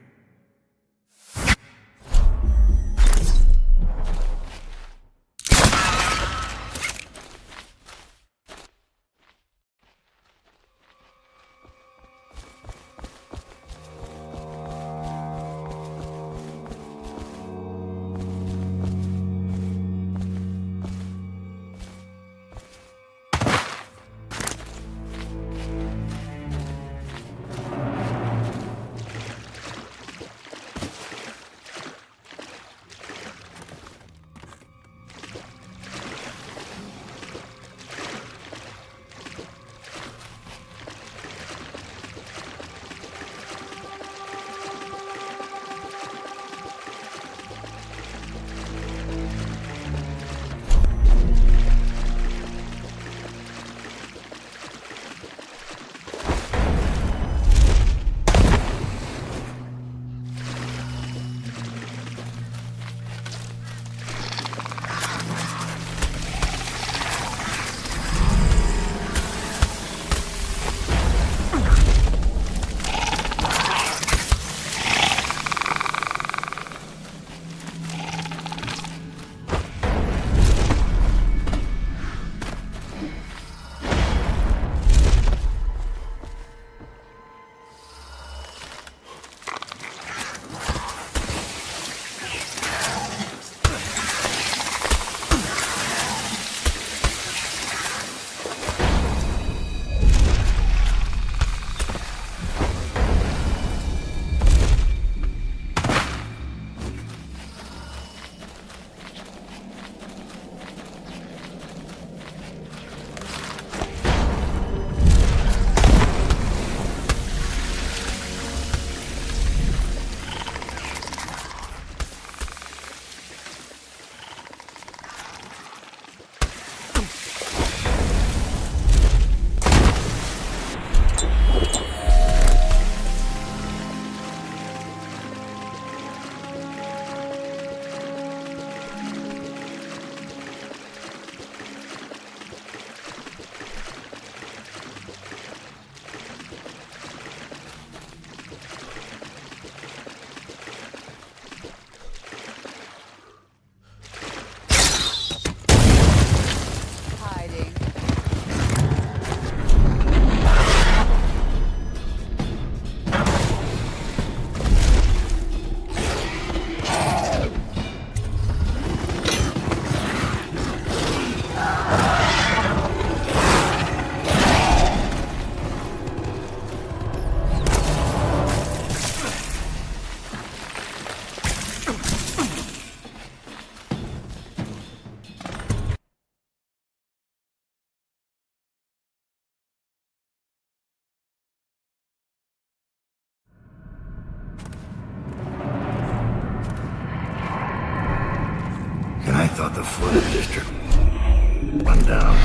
thought the flooded district run down.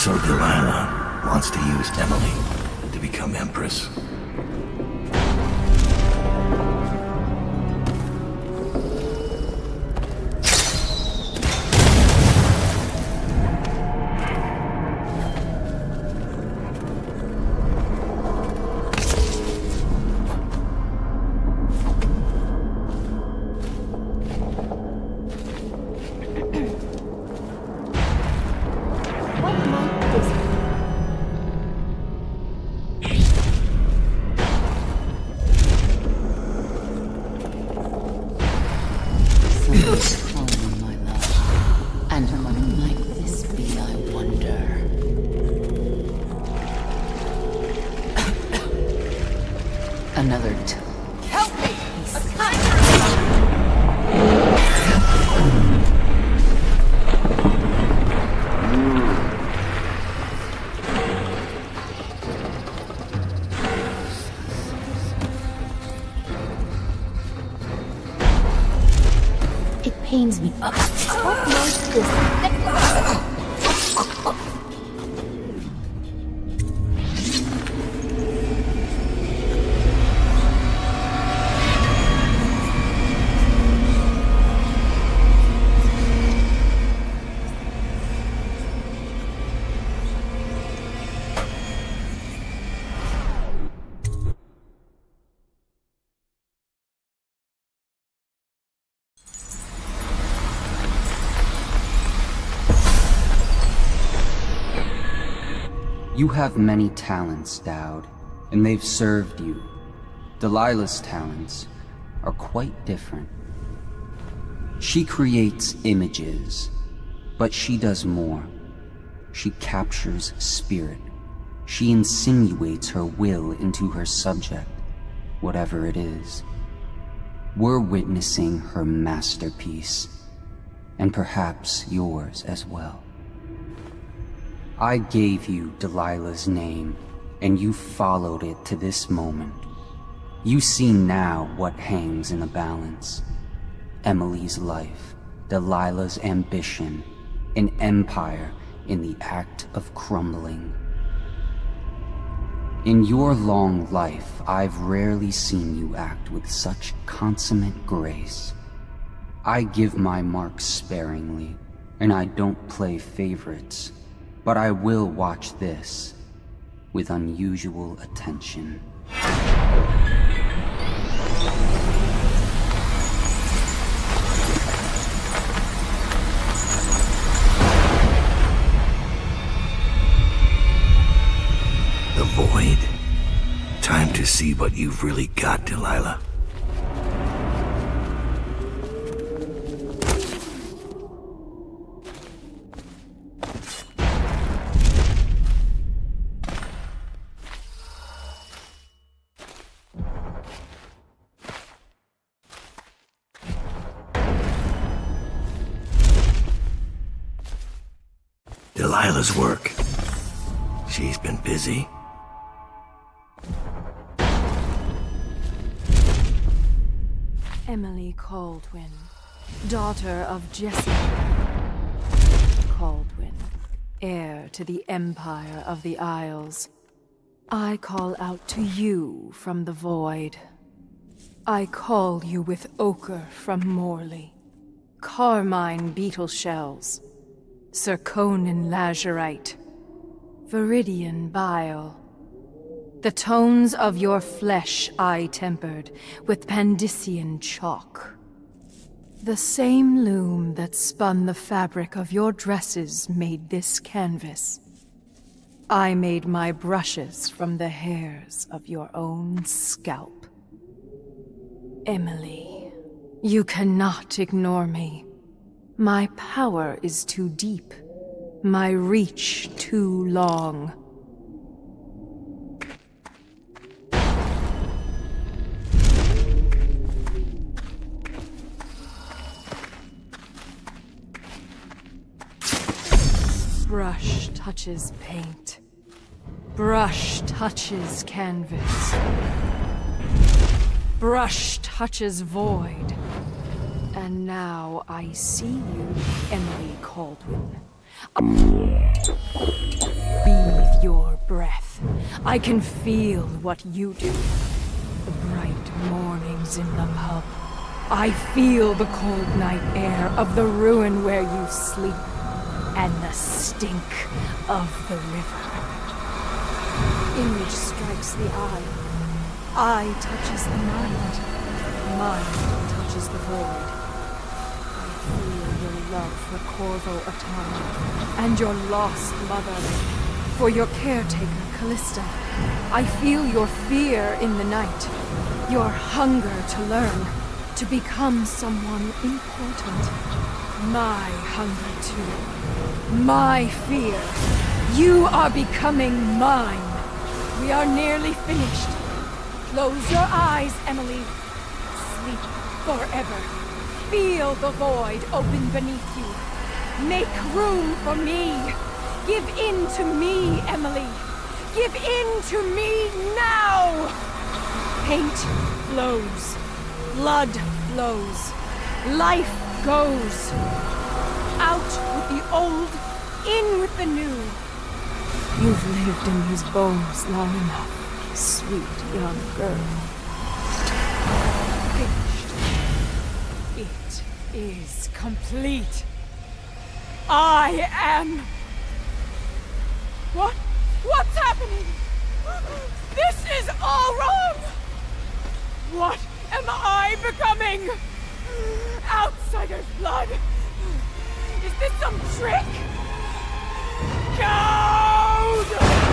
So Delilah wants to use Emily to become Empress. Another Help me! It pains me. What was this? You have many talents, Dowd, and they've served you. Delilah's talents are quite different. She creates images, but she does more. She captures spirit. She insinuates her will into her subject, whatever it is. We're witnessing her masterpiece, and perhaps yours as well. I gave you Delilah's name, and you followed it to this moment. You see now what hangs in the balance. Emily's life, Delilah's ambition, an empire in the act of crumbling. In your long life, I've rarely seen you act with such consummate grace. I give my marks sparingly, and I don't play favorites. But I will watch this with unusual attention. The Void. Time to see what you've really got, Delilah. Delilah's work. She's been busy. Emily Caldwin, daughter of Jesse Caldwin, heir to the Empire of the Isles. I call out to you from the Void. I call you with ochre from Morley, carmine beetle shells, zirconin lazurite, viridian bile. The tones of your flesh I tempered with Pandician chalk. The same loom that spun the fabric of your dresses made this canvas. I made my brushes from the hairs of your own scalp. Emily, you cannot ignore me. My power is too deep, my reach too long. Brush touches paint. Brush touches canvas. Brush touches void. And now I see you, Emily Caldwin. Breathe your breath. I can feel what you do. The bright mornings in the pub. I feel the cold night air of the ruin where you sleep. And the stink of the river. Image strikes the eye. Eye touches the mind. Mind touches the void. I feel your love for Corvo Atana and your lost mother, for your caretaker, Callista. I feel your fear in the night, your hunger to learn, to become someone important. My hunger too. My fear. You are becoming mine. We are nearly finished. Close your eyes, Emily. Sleep forever. Feel the void open beneath you. Make room for me. Give in to me, Emily. Give in to me now. Paint flows. Blood flows. Life goes. Out with the old, in with the new. You've lived in these bones long enough, sweet young girl. Finished. It is complete. I am... What's happening? This is all wrong! What am I becoming? Outsider's blood! Is this some trick? Coward!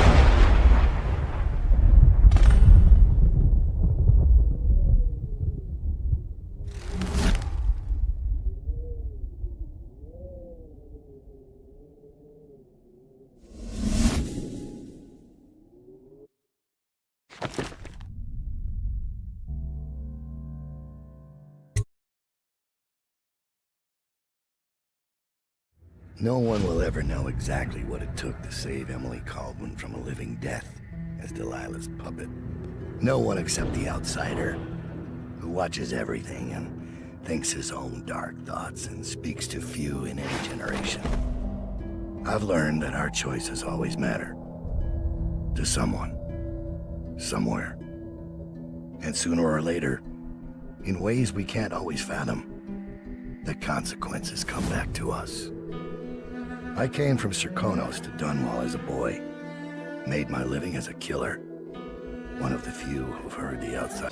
No one will ever know exactly what it took to save Emily Caldwin from a living death as Delilah's puppet. No one except the outsider, who watches everything and thinks his own dark thoughts and speaks to few in any generation. I've learned that our choices always matter. To someone. Somewhere. And sooner or later, in ways we can't always fathom, the consequences come back to us. I came from Serkonos to Dunwall as a boy. Made my living as a killer. One of the few who've heard the outside.